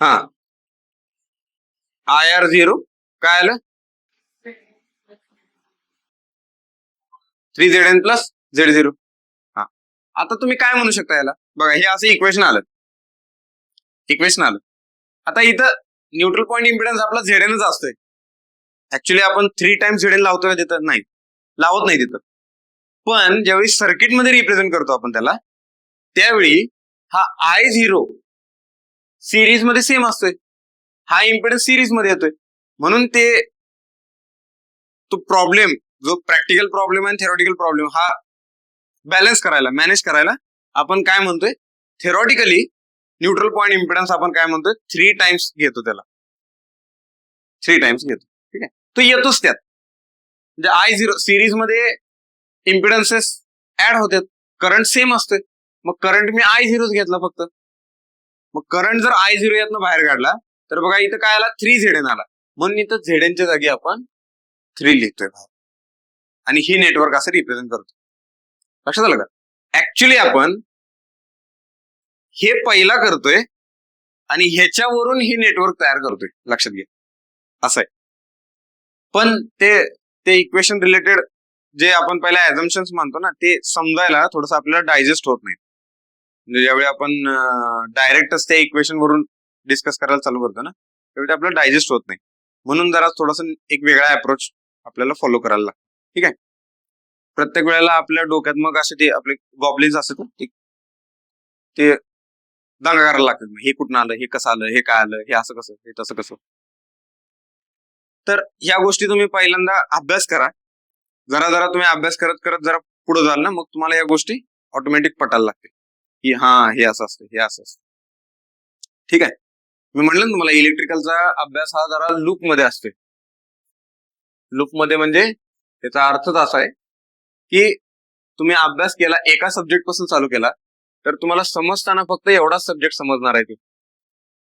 Speaker 1: हा IR0 काय आलं? 3ZN plus Z0. हा आता तुम्ही काय म्हणू शकता याला? बघा, हे असं इक्वेशन आलं. आता इथं न्यूट्रल पॉइंट इम्पिडन्स आपला ZNच असतोय. ऍक्च्युली आपण 3 टाइम्स ZN लावतोय तिथं? नाही, लावत नाही तिथं. पण ज्यावेळी सर्किट मध्ये रिप्रेझेंट करतो आपण त्याला, त्यावेळी हा I0 सिरीज मध्ये सेम असतोय, हा इम्पिडन्स सिरीज मध्ये येतोय. म्हणून तो प्रॉब्लेम, जो प्रॅक्टिकल प्रॉब्लेम आणि थेरॉटिकल प्रॉब्लेम, हा बॅलन्स करायला, मॅनेज करायला आपण काय म्हणतोय? थेरॉटिकली न्यूट्रल पॉइंट इम्पिडन्स आपण काय म्हणतोय? 3 टाइम्स घेतो त्याला, 3 टाइम्स घेतो. ठीक आहे. तो येतोच त्यात. म्हणजे I0 सिरीज मध्ये इम्पिडन्सेस ऍड होतात, करंट सेम असतोय. मग करंट मी I0 घेतला फक्त. मग करंट जर I0 यातनं बाहेर काढला तर बघा इथं काय आला? 3ZN आला. म्हणून इथं ZNच्या जागी आपण 3 लिहितोय आणि ही नेटवर्क असं रिप्रेझेंट करतो. लक्षात आलं का? ऍक्च्युली आपण हे पहिला करतोय आणि ह्याच्यावरून ही नेटवर्क तयार करतोय. लक्षात घ्या, असं आहे. पण ते इक्वेशन रिलेटेड जे आपण पहिला ऍझम्पशन्स मानतो ना, ते समजायला थोडस आपल्याला डायजेस्ट होत नाही. म्हणजे ज्यावेळी आपण डायरेक्टच त्या इक्वेशन वरून डिस्कस करायला चालू करतो ना, त्यावेळी आपल्याला डायजेस्ट होत नाही. म्हणून जरा थोडासा एक वेगळा अप्रोच आपल्याला फॉलो करायला लागतो. ठीक आहे. प्रत्येक वेळेला आपल्या डोक्यात मग असे ते आपले गॉबलिन्स असतात ना, ते दंगा करायला लागतात. हे कुठं आलं, हे कसं आलं, हे काय आलं, हे असं कसं, हे तसं कसं. तर ह्या गोष्टी तुम्ही पहिल्यांदा अभ्यास करा. जरा जरा तुम्ही अभ्यास करत करत जरा पुढे जाल ना, मग तुम्हाला या गोष्टी ऑटोमॅटिक पटायला लागतील की हा हे असं असतं, हे असं असतं. ठीक आहे. मी म्हणलं ना तुम्हाला, इलेक्ट्रिकलचा अभ्यास हा जरा लूप मध्ये असतोय. लूप मध्ये म्हणजे त्याचा अर्थच असा आहे की तुम्ही अभ्यास केला, एका सब्जेक्ट पासून चालू केला, तर तुम्हाला समजताना फक्त एवढाच सब्जेक्ट समजणार आहे.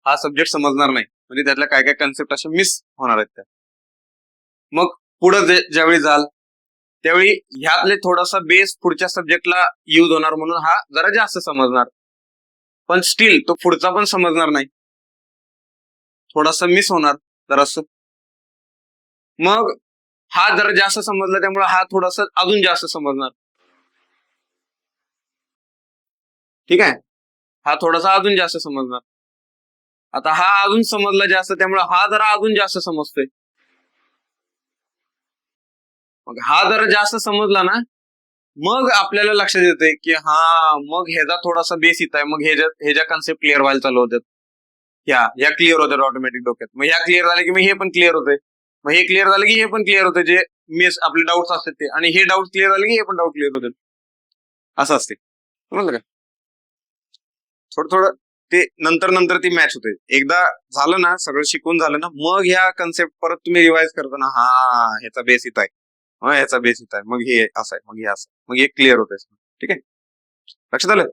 Speaker 1: हा सब्जेक्ट समजणार नाही, म्हणजे त्यातल्या काय काय कन्सेप्ट असे मिस होणार आहेत त्या. मग पुढे ज्यावेळी जाल त्यावेळी ह्यातले थोडासा बेस पुढच्या सब्जेक्टला यूज होणार, म्हणून हा जरा जास्त समजणार. पण स्टील तो पुढचा पण समजणार नाही, थोडासा मिस होणार जरासं. मग हा जरा जास्त समजला, त्यामुळे हा थोडासा अजून जास्त समजणार. ठीक आहे. हा थोडासा अजून जास्त समजणार. आता हा अजून समजला जास्त, त्यामुळे हा जरा अजून जास्त समजतोय. मग हा जरा जास्त समजला ना, मग आपल्याला लक्षात येते की हा, मग ह्याचा थोडासा बेस येत आहे, मग ह्याच्या कन्सेप्ट क्लिअर व्हायला चालू होतात. ह्या क्लिअर होतात ऑटोमॅटिक डोक्यात. मग ह्या क्लिअर झाले की मग हे पण क्लिअर होते. मग हे क्लिअर झालं की हे पण क्लिअर होते, जे मिस आपले डाऊट्स असतात ते. आणि हे डाऊट क्लिअर झाले की हे पण डाऊट क्लिअर होतात. असं असते. समजलं का? थोडं थोडं ते नंतर ती मॅच होते. एकदा झालं ना, सगळं शिकून झालं ना, मग ह्या कन्सेप्ट परत तुम्ही रिवाइज करताना, हा ह्याचा बेस येत आहे, मग ह्याचा बेस येत आहे, मग हे असं आहे, मग हे असं, मग हे क्लिअर होत आहे. ठीक आहे, लक्षात आलं?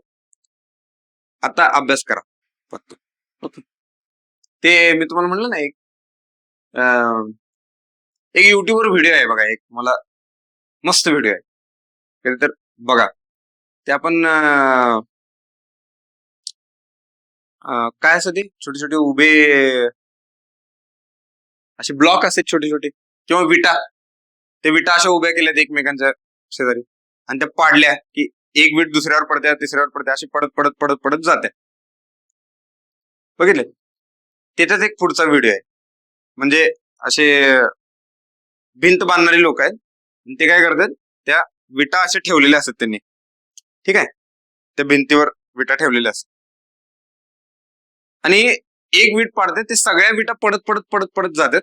Speaker 1: आता अभ्यास करा फक्त. ते मी तुम्हाला म्हणलं ना, एक युट्यूबवर व्हिडिओ आहे बघा, एक मला मस्त व्हिडिओ आहे, कधी तर बघा. ते आपण काय असं ते छोटे छोटे उभे असे ब्लॉक असतात छोटे छोटे, किंवा विटा, ते विटा अशा उभ्या केल्यात एकमेकांच्या शेजारी, आणि त्या पाडल्या की एक विट दुसऱ्यावर पडत्या, तिसऱ्यावर पडत्या, अशी पडत पडत पडत पडत जाते. बघितले? त्याच्यात एक पुढचा व्हिडिओ आहे. म्हणजे असे भिंत बांधणारे लोक आहेत, ते काय करतात, त्या विटा अशा ठेवलेल्या असतात त्यांनी. ठीक आहे, त्या भिंतीवर विटा ठेवलेल्या असतात, आणि एक वीट पाडते, ते सगळ्या विटा पडत पडत पडत पडत जातात.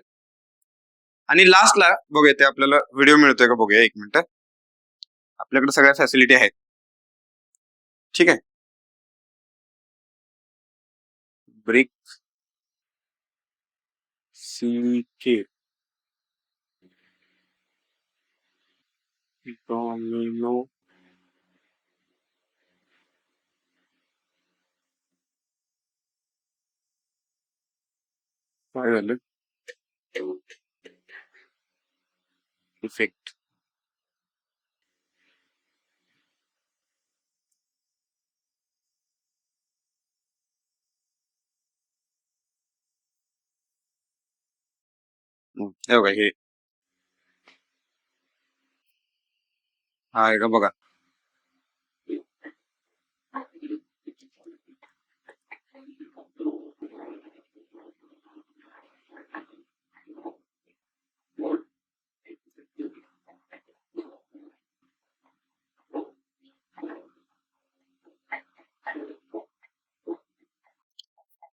Speaker 1: आणि लास्टला बघूया, ते आपल्याला व्हिडिओ मिळतोय का बघूया, एक मिनिट. आपल्याकडे सगळ्या फॅसिलिटी आहेत. ठीक आहे, ब्रिक सीके डॉमिनो काय झालं, इफेक्ट. हे बघा, हे हा आहे का बघा.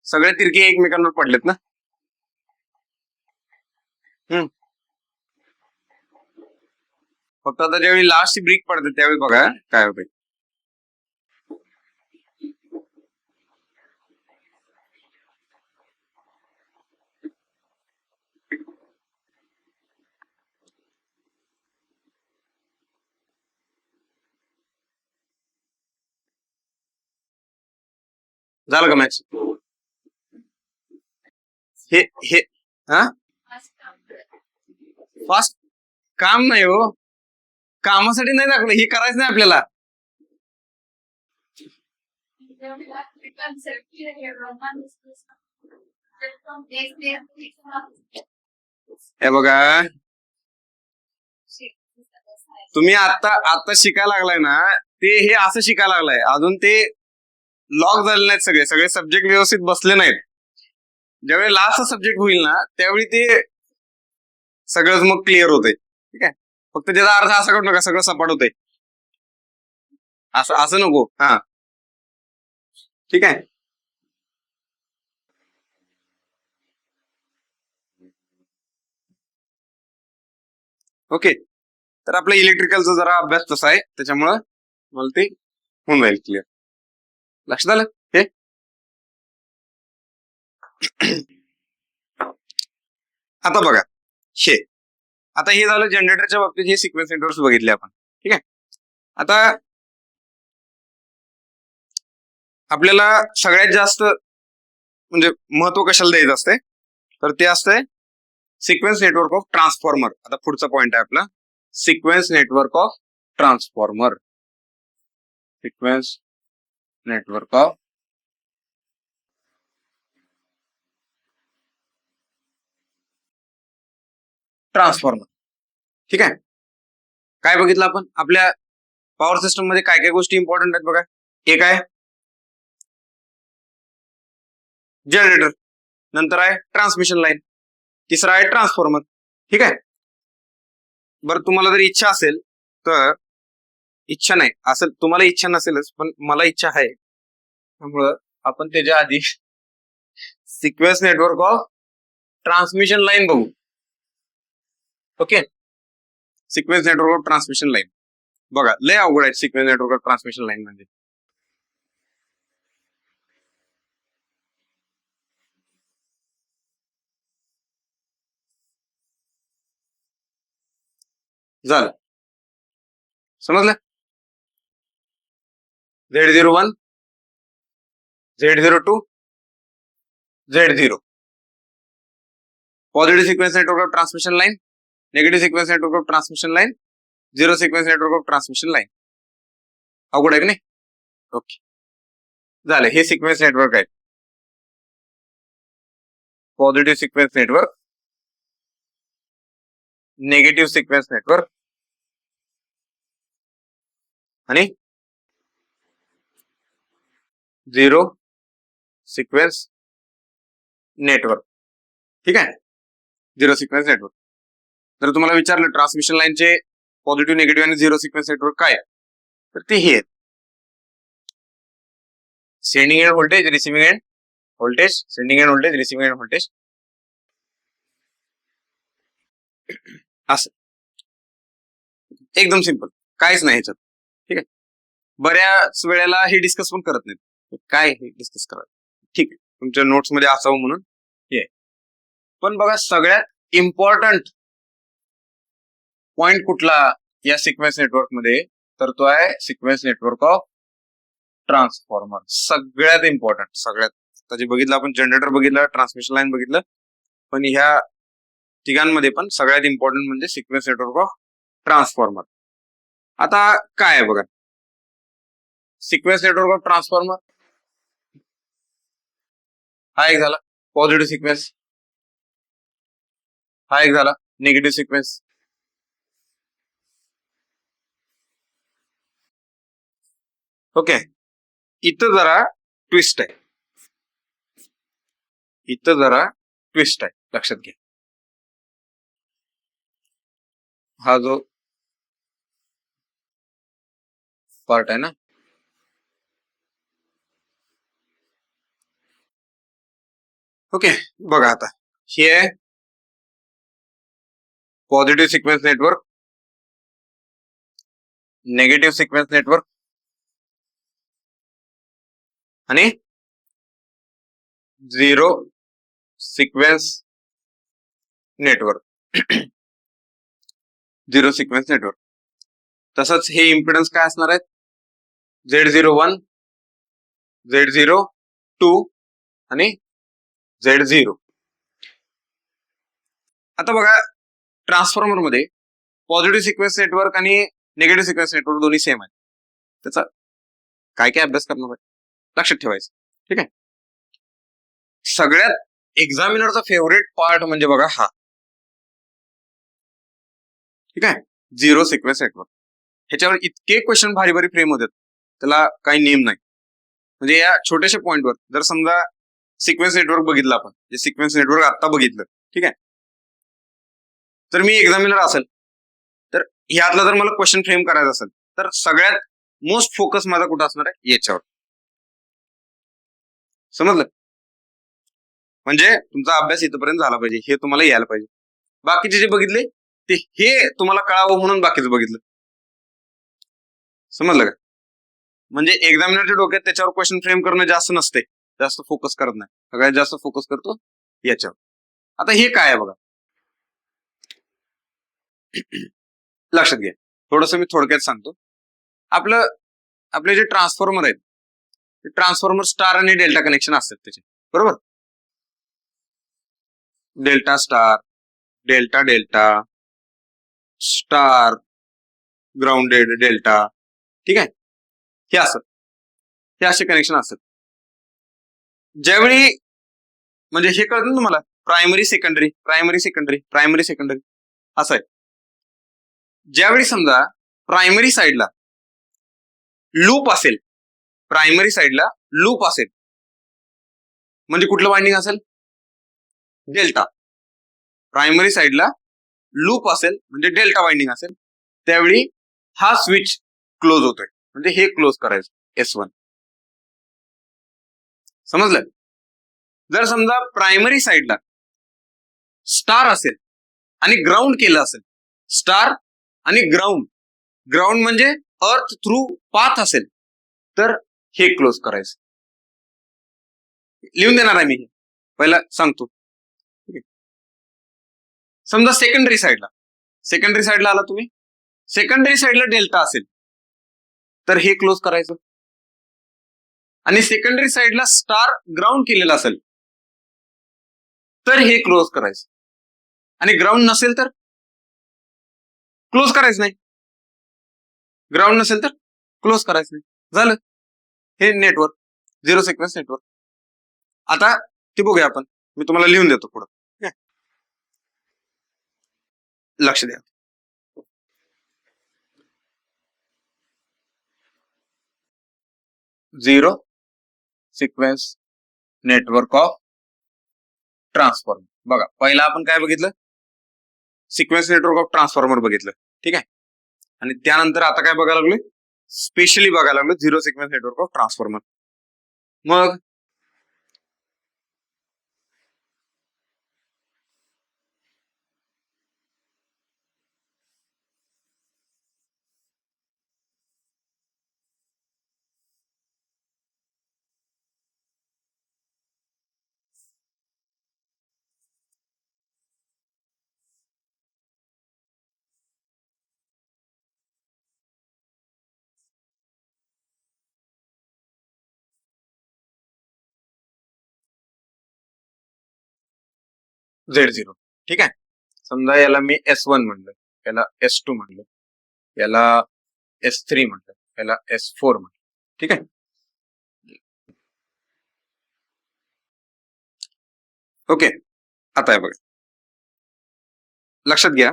Speaker 1: सगळे तिरके एकमेकांवर पडलेत ना. फक्त आता ज्यावेळी लास्टची ब्रिक पडते त्यावेळी बघा काय होते. झालं का मॅच? हे हे हा फास्ट काम नाही हो, कामासाठी नाही दाखवलं, हे करायचं नाही आपल्याला. हे बघा, तुम्ही आता शिकायला लागलाय ना, ते हे असं शिकायला लागलाय, अजून ते लॉक झाले नाहीत, सगळे सगळे सब्जेक्ट व्यवस्थित बसले नाहीत. ज्यावेळी लास्ट सब्जेक्ट होईल ना, त्यावेळी ते सगळंच मग क्लिअर होतंय. ठीक आहे, फक्त त्याचा अर्थ असा करू नका सगळं सपाट होतंय, असं असं नको. हा, ठीक आहे. ओके, तर आपल्या इलेक्ट्रिकलचा जरा अभ्यास तसा आहे, त्याच्यामुळं मला ते होऊन जाईल क्लिअर. लक्षात आलं हे? आता बघा, हे आता हे झालं जनरेटरच्या बाबतीत, हे सिक्वेन्स नेटवर्क्स बघितले आपण. ठीक आहे, आता आपल्याला सगळ्यात जास्त म्हणजे महत्व कशाला द्यायचं असते, तर ते असतंय सिक्वेन्स नेटवर्क ऑफ ट्रान्सफॉर्मर. आता पुढचा पॉइंट आहे आपला, sequence network of transformer. Sequence network of transformer. ठीक आहे, काय बघितलं आपण आपल्या पॉवर सिस्टम मध्ये, काय काय गोष्टी इम्पॉर्टंट आहेत बघा. एक आहे जनरेटर, नंतर आहे ट्रान्समिशन लाईन, तिसरा आहे ट्रान्सफॉर्मर. ठीक आहे, बरं तुम्हाला जर इच्छा असेल तर, इच्छा नाही असेल, तुम्हाला इच्छा नसेलच पण मला इच्छा आहे, त्यामुळं आपण त्याच्या आधी sequence network of transmission line बघू. Okay, sequence network of transmission line बघा, लय अवघड आहे sequence network of transmission line म्हणजे. झालं, समजलं? Z01, Z02, Z0 positive sequence network of transmission line, negative sequence network of transmission line, zero sequence network of transmission line. अवघड आहे की नाही? ओके, झालं. हे सिक्वेन्स नेटवर्क आहे. Positive sequence network, negative sequence network आणि झिरो सिक्वेन्स नेटवर्क. ठीक आहे, झिरो सिक्वेन्स नेटवर्क. जर तुम्हाला विचारलं ट्रान्समिशन लाईनचे पॉझिटिव्ह, निगेटिव्ह आणि झिरो सिक्वेन्स नेटवर्क काय, तर ते हे आहेत. Sending end voltage, receiving end voltage, sending end voltage, receiving end voltage, असं एकदम सिंपल, काहीच नाही ह्याच्यात. ठीक आहे, बऱ्याच वेळेला हे डिस्कस पण करत नाहीत, काय हे डिस्कस करा. ठीक आहे, तुमच्या नोट्स मध्ये असावं म्हणून हे. पण बघा, सगळ्यात इम्पॉर्टंट पॉइंट कुठला या सिक्वेन्स नेटवर्क मध्ये, तर तो आहे सिक्वेन्स नेटवर्क ऑफ ट्रान्सफॉर्मर. सगळ्यात इम्पॉर्टंट, सगळ्यात. आता जे बघितलं आपण, जनरेटर बघितलं, ट्रान्समिशन लाईन बघितलं, पण ह्या तिघांमध्ये पण सगळ्यात इम्पॉर्टंट म्हणजे सिक्वेन्स नेटवर्क ऑफ ट्रान्सफॉर्मर. आता काय आहे बघा, सिक्वेन्स नेटवर्क ऑफ ट्रान्सफॉर्मर हा एक झाला पॉझिटिव्ह सिक्वेन्स, हा एक झाला निगेटिव्ह सिक्वेन्स. ओके, इथं जरा ट्विस्ट आहे, इथं जरा ट्विस्ट आहे, लक्षात घ्या. हा जो पार्ट आहे ना, ओके, बघा आता हे आहे positive sequence network, negative sequence network आणि zero sequence network. Zero sequence network. तसंच हे इम्पिडन्स काय असणार आहेत, Z01, Z02 आणि Z0. आता बघा, ट्रान्सफॉर्मर मध्ये पॉझिटिव्ह सिक्वेन्स नेटवर्क आणि निगेटिव्ह सिक्वेन्स नेटवर्क दोन्ही सेम आहे. त्याचा काय काय अभ्यास करणार आहे, लक्षात ठेवायचं. ठीक आहे, सगळ्यात एक्झामिनरचा फेवरेट पार्ट म्हणजे बघा हा. ठीक आहे, झिरो सिक्वेन्स नेटवर्क. ह्याच्यावर इतके क्वेश्चन भारी भारी फ्रेम होतात, त्याला काही नियम नाही. म्हणजे या छोट्याशा पॉइंटवर जर समजा सिक्वेन्स नेटवर्क बघितलं आपण, जे सिक्वेन्स नेटवर्क आता बघितलं, ठीक आहे, तर मी एक्झामिनर असेल तर ह्यातला जर मला क्वेश्चन फ्रेम करायचा असेल तर सगळ्यात मोस्ट फोकस माझा कुठं असणार आहे, याच्यावर. समजलं? म्हणजे तुमचा अभ्यास इथपर्यंत झाला पाहिजे, हे तुम्हाला यायला पाहिजे. बाकीचे जे बघितले ते हे तुम्हाला कळावं म्हणून बाकीचं बघितलं. समजलं का? म्हणजे एक्झामिनरच्या डोक्यात त्याच्यावर क्वेश्चन फ्रेम करणं जास्त नसते, जास्त फोकस करत नाही, सगळ्यात जास्त फोकस करतो याच्यावर. आता हे काय आहे बघा, लक्षात घ्या. थोडस मी थोडक्यात सांगतो. आपले जे ट्रान्सफॉर्मर आहेत, ते ट्रान्सफॉर्मर स्टार आणि डेल्टा कनेक्शन असतात त्याचे, बरोबर. Delta star, delta delta, star, grounded delta. ठीक आहे, हे असत, हे असे कनेक्शन असतात. ज्यावेळी म्हणजे हे कळतं ना तुम्हाला, primary secondary, primary secondary, primary secondary असं आहे. ज्यावेळी समजा प्रायमरी साईडला लूप असेल, प्रायमरी साईडला लूप असेल, म्हणजे कुठलं वाइंडिंग असेल, डेल्टा. प्रायमरी साईडला लूप असेल म्हणजे डेल्टा वाइंडिंग असेल त्यावेळी हा स्विच क्लोज होतोय, म्हणजे हे क्लोज करायचं S1. समजलं? जर समजा प्रायमरी साइडला स्टार असेल आणि ग्राउंड केलं असेल, स्टार आणि ग्राउंड म्हणजे अर्थ थ्रू पाथ असेल तर हे क्लोज करायचं. लिहून देणार आहे मी, पहिला सांगतो. समजा सेकंडरी साइडला आला तुम्ही, सेकंडरी साइडला डेल्टा असेल तर हे क्लोज करायचं, आणि सेकंडरी साइडला स्टार ग्राउंड केलेला असेल तर हे क्लोज करायचं, आणि ग्राउंड नसेल तर क्लोज करायचं नाही. ग्राउंड नसेल तर क्लोज करायचं नाही. झालं, हे नेटवर्क, झिरो सिक्वेन्स नेटवर्क. आता ते बघूया आपण, मी तुम्हाला लिहून देतो पुढं, लक्ष द्या. Zero sequence network of transformer. बघा, पहिला आपण काय बघितलं, सिक्वेन्स नेटवर्क ऑफ ट्रान्सफॉर्मर बघितलं, ठीक आहे. आणि त्यानंतर आता काय बघायला लागलोय, स्पेशली बघायला लागलो zero sequence network of transformer. मग Z0, ठीक आहे. समजा याला मी S1 म्हणलं, याला S2 म्हणलं, याला S3 म्हणलं, याला S4 म्हणलं, ठीक आहे. ओके, आता आहे बघा, लक्षात घ्या,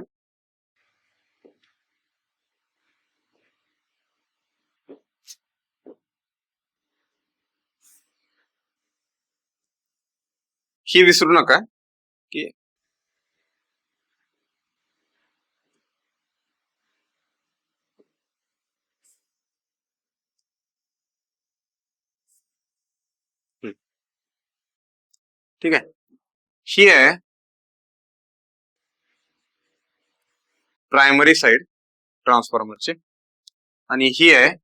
Speaker 1: ही विसरू नका की ठीक आहे, ही आहे प्रायमरी साइड ट्रान्सफॉर्मरची आणि ही आहे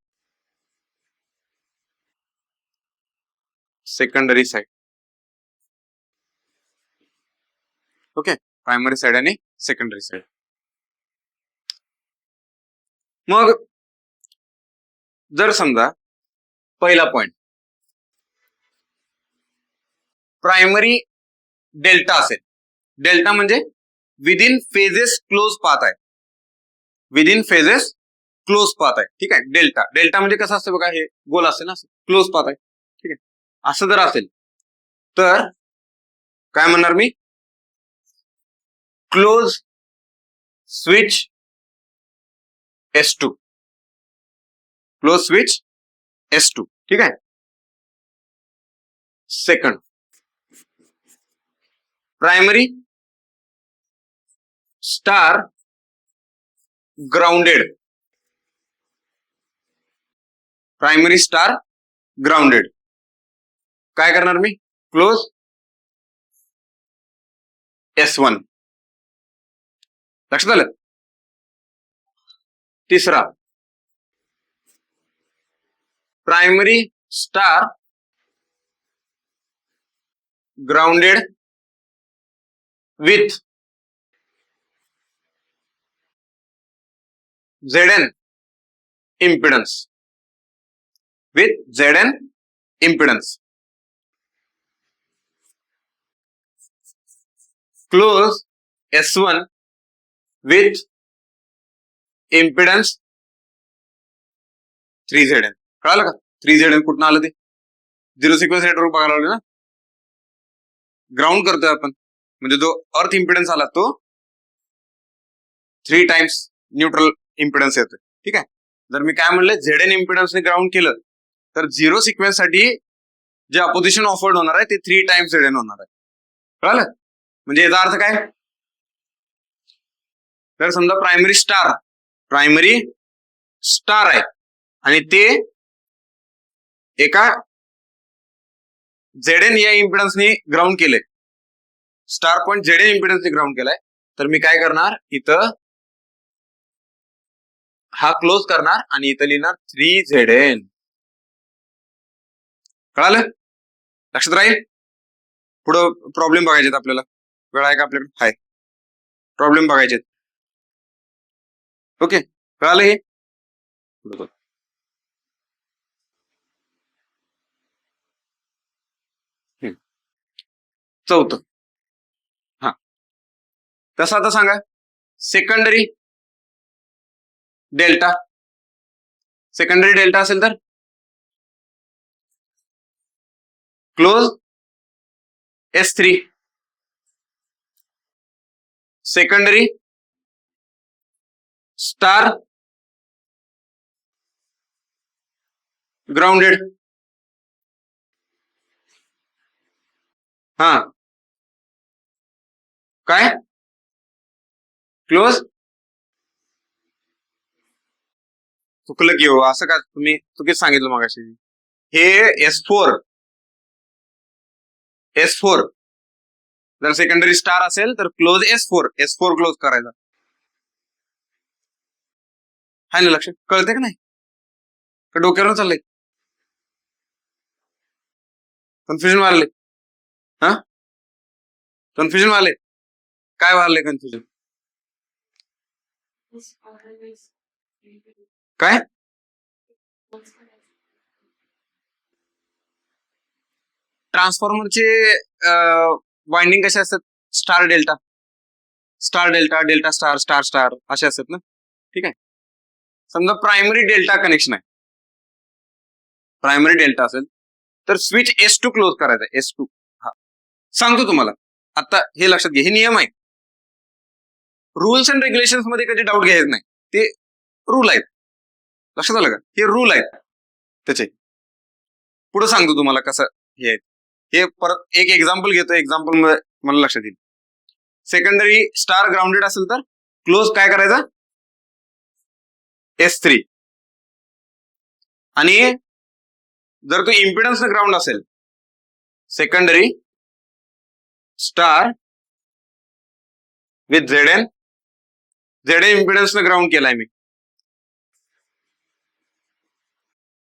Speaker 1: secondary side. Okay, primary side आणि सेकंडरी साइड. मग जर समजा पहिला पॉइंट प्रायमरी डेल्टा असेल, डेल्टा म्हणजे विदिन फेजेस क्लोज पाथ आहे, विदिन फेजेस क्लोज पाथ आहे, ठीक आहे. डेल्टा म्हणजे कसं असतं बघा, हे गोल असते ना, क्लोज पाथ आहे, ठीक आहे. असं जर असेल तर काय म्हणणार मी, close switch S2, close switch S2, ठीक आहे. Second, primary star grounded, primary star grounded, काय करणार मी, क्लोज S1. लक्षात आलं. तिसरा, primary star grounded with ZN impedance, with ZN impedance, close S1 with impedance 3ZN. कळालं का, 3ZN कुठं आलं ते, झिरो सिक्वेन्स नेटवर्क बघायला लागले ना, ग्राउंड करतोय आपण, म्हणजे जो अर्थ इम्पिडन्स आला तो 3 टाइम्स न्यूट्रल इम्पिडन्स येतोय, ठीक आहे. जर मी काय म्हणलं, ZN इम्पिडन्सने ग्राउंड केलं तर झिरो सिक्वेन्स साठी जे अपोजिशन ऑफर्ड होणार आहे ते 3 टाइम्स ZN होणार आहे. कळालं, म्हणजे याचा अर्थ काय, तर समजा प्रायमरी स्टार आहे आणि ते एका ZN या इम्पिडन्सने ग्राउंड केलंय, स्टार पॉइंट ZN इम्पिडन्सने ग्राउंड केलाय, तर मी काय करणार, इथं हा क्लोज करणार आणि इथं लिहिणार 3ZN. कळालं? लक्षात राहील? पुढं प्रॉब्लेम बघायचे आपल्याला. वेळ आहे का आपल्याकडे? हाय. प्रॉब्लेम बघायचे. ओके, कळालं हे? चौथं. हा, तसं आता सांगा, सेकंडरी डेल्टा असेल तर close S3, secondary star grounded. हा, काय क्लोज, चुकलं की हो, असं का तुम्ही चुकीच सांगितलं मगाशी. हे S4 जर सेकंडरी स्टार असेल तर क्लोज S4 क्लोज करायचा. हाय ना लक्ष? कळते का नाही? का डोक्यावर चाललंय? कन्फ्युजन वाढले? हा, कन्फ्युजन वाढले? काय वाढले कन्फ्युजन? काय ट्रान्सफॉर्मरचे वाइंडिंग कसे असतात? स्टार डेल्टा स्टार असे असतात ना. ठीक आहे, समजा प्रायमरी डेल्टा कनेक्शन आहे, प्रायमरी डेल्टा असेल तर स्विच S2 क्लोज करायचा. S2 हा सांगतो तुम्हाला आता, हे लक्षात घे, हे नियम आहे. रूल्स अँड रेग्युलेशन्स मध्ये कधी डाऊट घ्यायचं नाही, ते रूल आहेत. लक्षात आलं का? हे रूल आहेत त्याचे. पुढे सांगतो तुम्हाला कसं हे आहे. हे परत एक एक्झाम्पल घेतो, एक्झाम्पल मला लक्षात येईल. सेकंडरी स्टार ग्राउंडेड असेल तर क्लोज काय करायचा? S3. आणि जर तो इम्पिडन्स ग्राउंड असेल, secondary star with ZN impedance ground केलाय मी,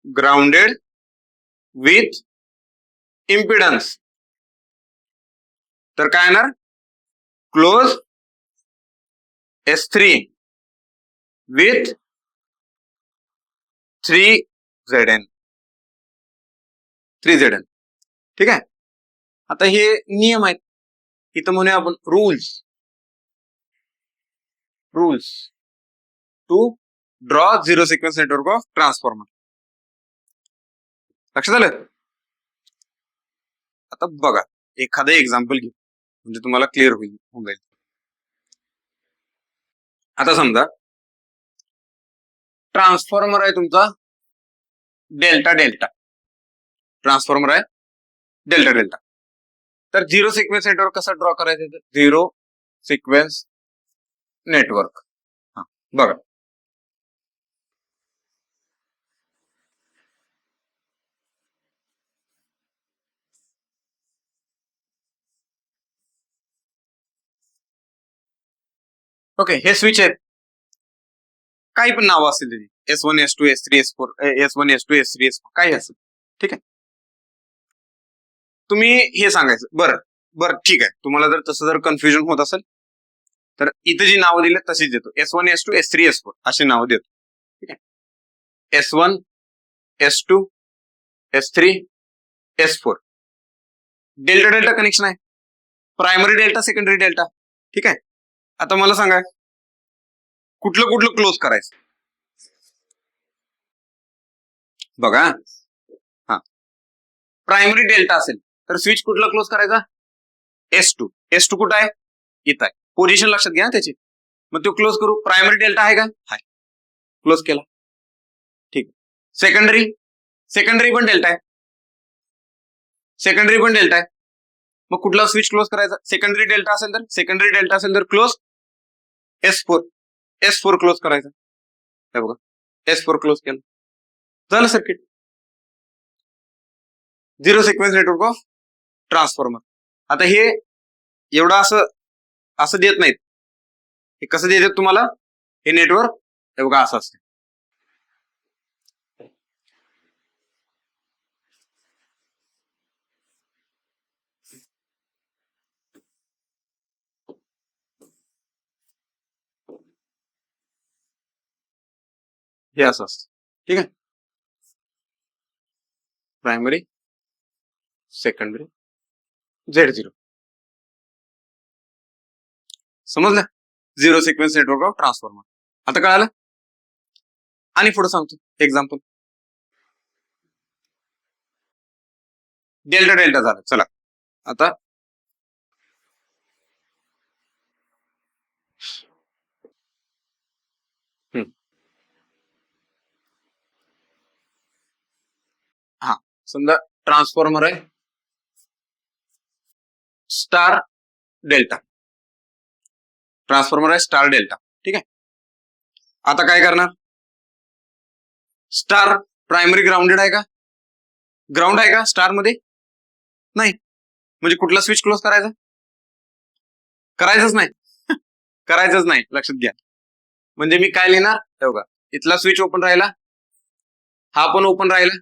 Speaker 1: ग्राउंडेड विथ इम्पिडन्स, तर काय येणार? Close S3 with 3ZN. ठीक आहे. आता हे नियम आहेत, इथं म्हणूया आपण rules to draw zero sequence network of transformer. लक्षात आलं? आता बघा, एखादं एक्झाम्पल घेऊ म्हणजे तुम्हाला क्लिअर होऊन जाईल. आता समजा ट्रान्सफॉर्मर आहे तुमचा डेल्टा ट्रान्सफॉर्मर आहे डेल्टा. तर झिरो सिक्वेन्स नेटवर्क कसा ड्रॉ करायचा? Zero sequence network. हा बघा, ओके, हे स्विच आहेत, काही पण नाव असतील त्याची, S1 S2 S3 S4 S1 S2 S3 S4 काही असेल. ठीक आहे, तुम्ही हे सांगायचं. बरं ठीक आहे, तुम्हाला जर तसं जर कन्फ्युजन होत असेल तर इथं जी नावं दिली तशीच देतो. S1 S2 S3 S4 अशी नावं देतो. ठीक आहे, S1 S2 S3 S4 delta connection आहे, प्रायमरी डेल्टा सेकंडरी डेल्टा. ठीक आहे, आता मला सांगा कुठलं क्लोज करायचं? बघा, हा, प्रायमरी डेल्टा असेल तर स्विच कुठला क्लोज करायचा? S2 कुठं आहे? इथं आहे. पोझिशन लक्षात घ्या त्याची. मग तो क्लोज करू. प्रायमरी डेल्टा आहे का? हाय, क्लोज केला. ठीक. सेकंडरी पण डेल्टा आहे, मग कुठला स्विच क्लोज करायचा? सेकंडरी डेल्टा असेल तर क्लोज S4. S4 क्लोज करायचं. हे बघा, S4 क्लोज केलं, झालं circuit. Zero sequence network of transformer. आता हे एवढं असं असं देत नाहीत. हे कसं देतात तुम्हाला हे नेटवर्क? हे बघा असं असतं. हे असं असतं. ठीक आहे, प्रायमरी, सेकंडरी, Z0. समजलं? Zero sequence network of transformer. आता कळालं? आणि पुढे सांगतो एक्झाम्पल. डेल्टा डेल्टा झालं. चला आता हा, समजा ट्रान्सफॉर्मर आहे स्टार डेल्टा. ट्रान्सफॉर्मर आहे स्टार डेल्टा. ठीक आहे, आता काय करणार? स्टार प्रायमरी ग्राउंडेड आहे का? ग्राउंड आहे का स्टार मध्ये? नाही. म्हणजे कुठला स्विच क्लोज करायचा? करायचंच नाही. करायचंच नाही, लक्षात घ्या. म्हणजे मी काय लिहिणार? हे बघा, इथला स्विच ओपन राहिला, हा पण ओपन राहिला.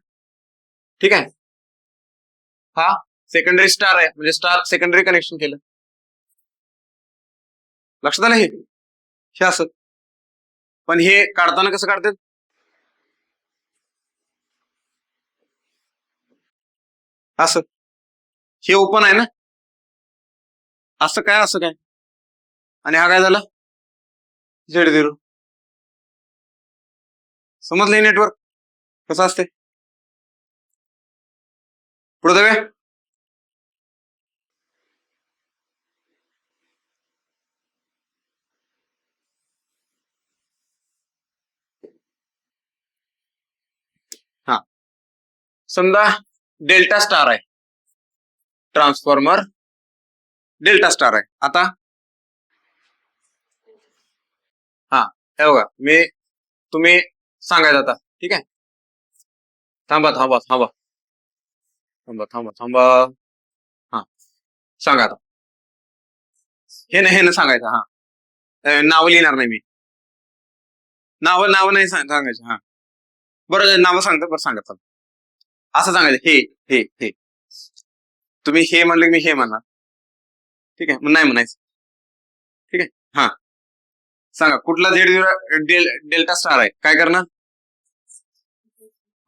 Speaker 1: ठीक आहे, हा सेकंडरी स्टार आहे म्हणजे स्टार सेकंडरी कनेक्शन केलं. लक्षात आलं? हे असं. पण हे काढताना कसं काढतात? असं. हे ओपन आहे ना, असं काय असं काय, आणि हा काय झाला? Z0. समजलं नेटवर्क कसं असते? पुढे जाऊया. हा, समजा डेल्टा स्टार आहे ट्रान्सफॉर्मर, डेल्टा स्टार आहे. आता हा, हे बघा, तुम्ही सांगायचं आता. ठीक आहे, थांबा थांबा थांबा थांबा थांबा थांबा. हा, सांगा आता. हे ना सांगायचं. हा, नाव लिहिणार नाही मी. नाव नाही सांगायचं. हा, बरं, नाव सांगतो. बरं सांगत असं सांगायचं. हे तुम्ही हे म्हणले मी हे म्हणणार. ठीक आहे, मग नाही म्हणायचं. ठीक आहे, हा, सांगा कुठला डेल्टा स्टार आहे, काय करणार?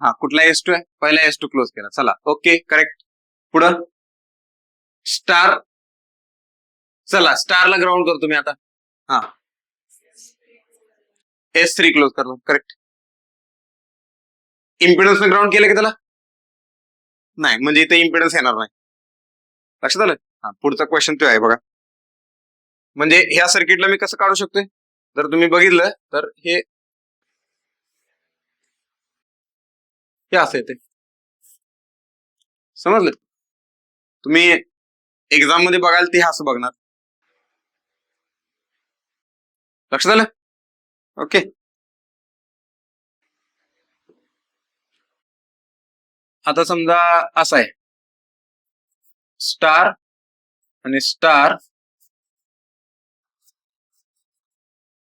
Speaker 1: हा, कुठला S2 आहे? पहिला S2 क्लोज केला. चला, ओके, करेक्ट. पुढं स्टार, चला स्टारला ग्राउंड करतो मी आता. हा, S3 क्लोज करणार. करेक्ट. इम्पिडन्स ग्राउंड केलं की त्याला? नाही, म्हणजे इथे इम्पिडन्स येणार नाही. लक्षात आलं? हा, पुढचा क्वेश्चन तो आहे बघा. म्हणजे ह्या सर्किटला मी कसं काढू शकतोय? जर तुम्ही बघितलं तर हे असं येते. समजलं? तुम्ही एक्झाम मध्ये बघाल ते असं बघणार. लक्षात आलं? ओके. आता समजा असं आहे स्टार आणि स्टार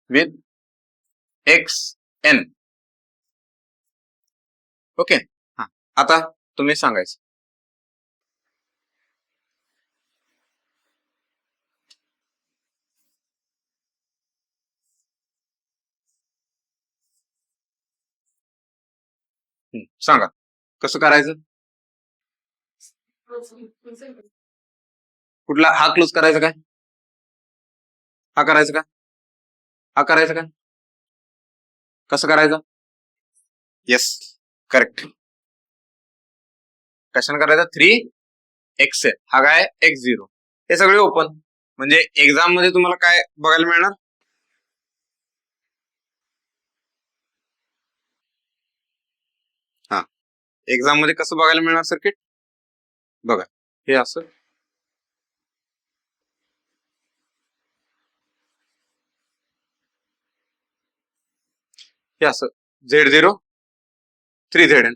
Speaker 1: विथ XN. ओके, हा, आता तुम्ही सांगायचं. सांगा कसं करायचं? कुठला? हा क्लोज करायचा काय? हा करायचं का? हा करायचं का? कसं करायचं? Yes, correct. कशाने करायचं? 3XL. हा काय? X0. हे सगळे ओपन. म्हणजे एक्झाम मध्ये तुम्हाला काय बघायला मिळणार? हा, एक्झाम मध्ये कसं बघायला मिळणार सर्किट? बघा, हे असं. हे असं Z03 ZN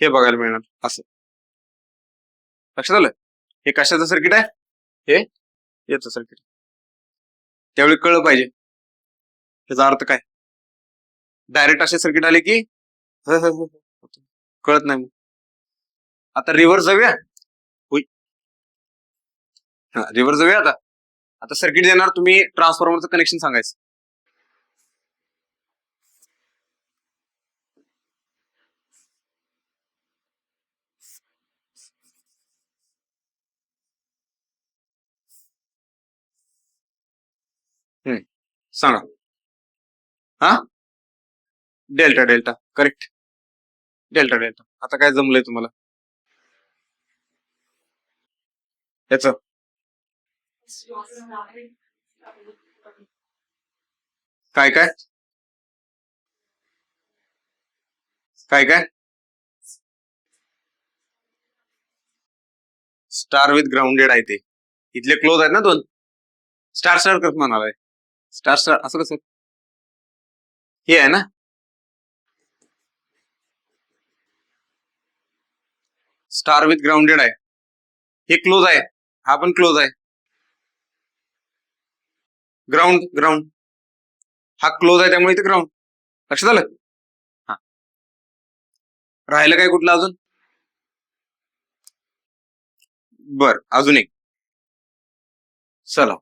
Speaker 1: हे बघायला मिळणार असं. लक्षात आलं? हे कशाचं सर्किट आहे? हे याचं सर्किट. त्यावेळी कळलं पाहिजे त्याचा अर्थ काय. डायरेक्ट असे सर्किट आले की कळत नाही. मग आता रिव्हर्स जाऊया. रिव्हर्स जाऊया. आता सर्किट देणार, तुम्ही ट्रान्सफॉर्मरचं कनेक्शन सांगायचं. सांगा. हा, delta delta correct. Delta delta. आता काय जमलंय तुम्हाला याच? काय काय काय काय स्टार विथ ग्राउंडेड आहे ते. इथले क्लोज आहेत ना दोन. स्टार स्टार कसं म्हणालाय? स्टार स्टार असं कसं? हे आहे ना स्टार विथ ग्राउंडेड आहे. हे क्लोज आहे, हा पण क्लोज आहे. ग्राउंड ग्राउंड हा क्लोज आहे, त्यामुळे इथे ग्राउंड. लक्षात आलं? हा, राहिलं काय कुठलं अजून? बर, अजून एक. चला,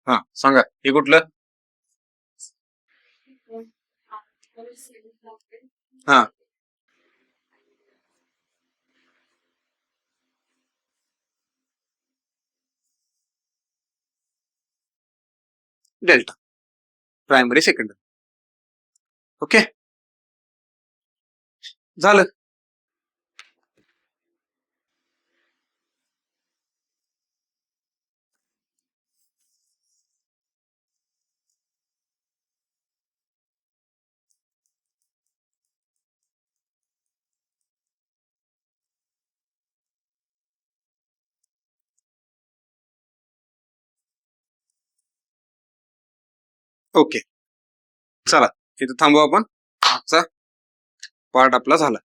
Speaker 1: हा सांगा. हे कुठलं? हा, डेल्टा प्रायमरी सेकंडरी. ओके, झालं. ओके, चला इथं थांबू आपण. आजचा पार्ट आपला झाला.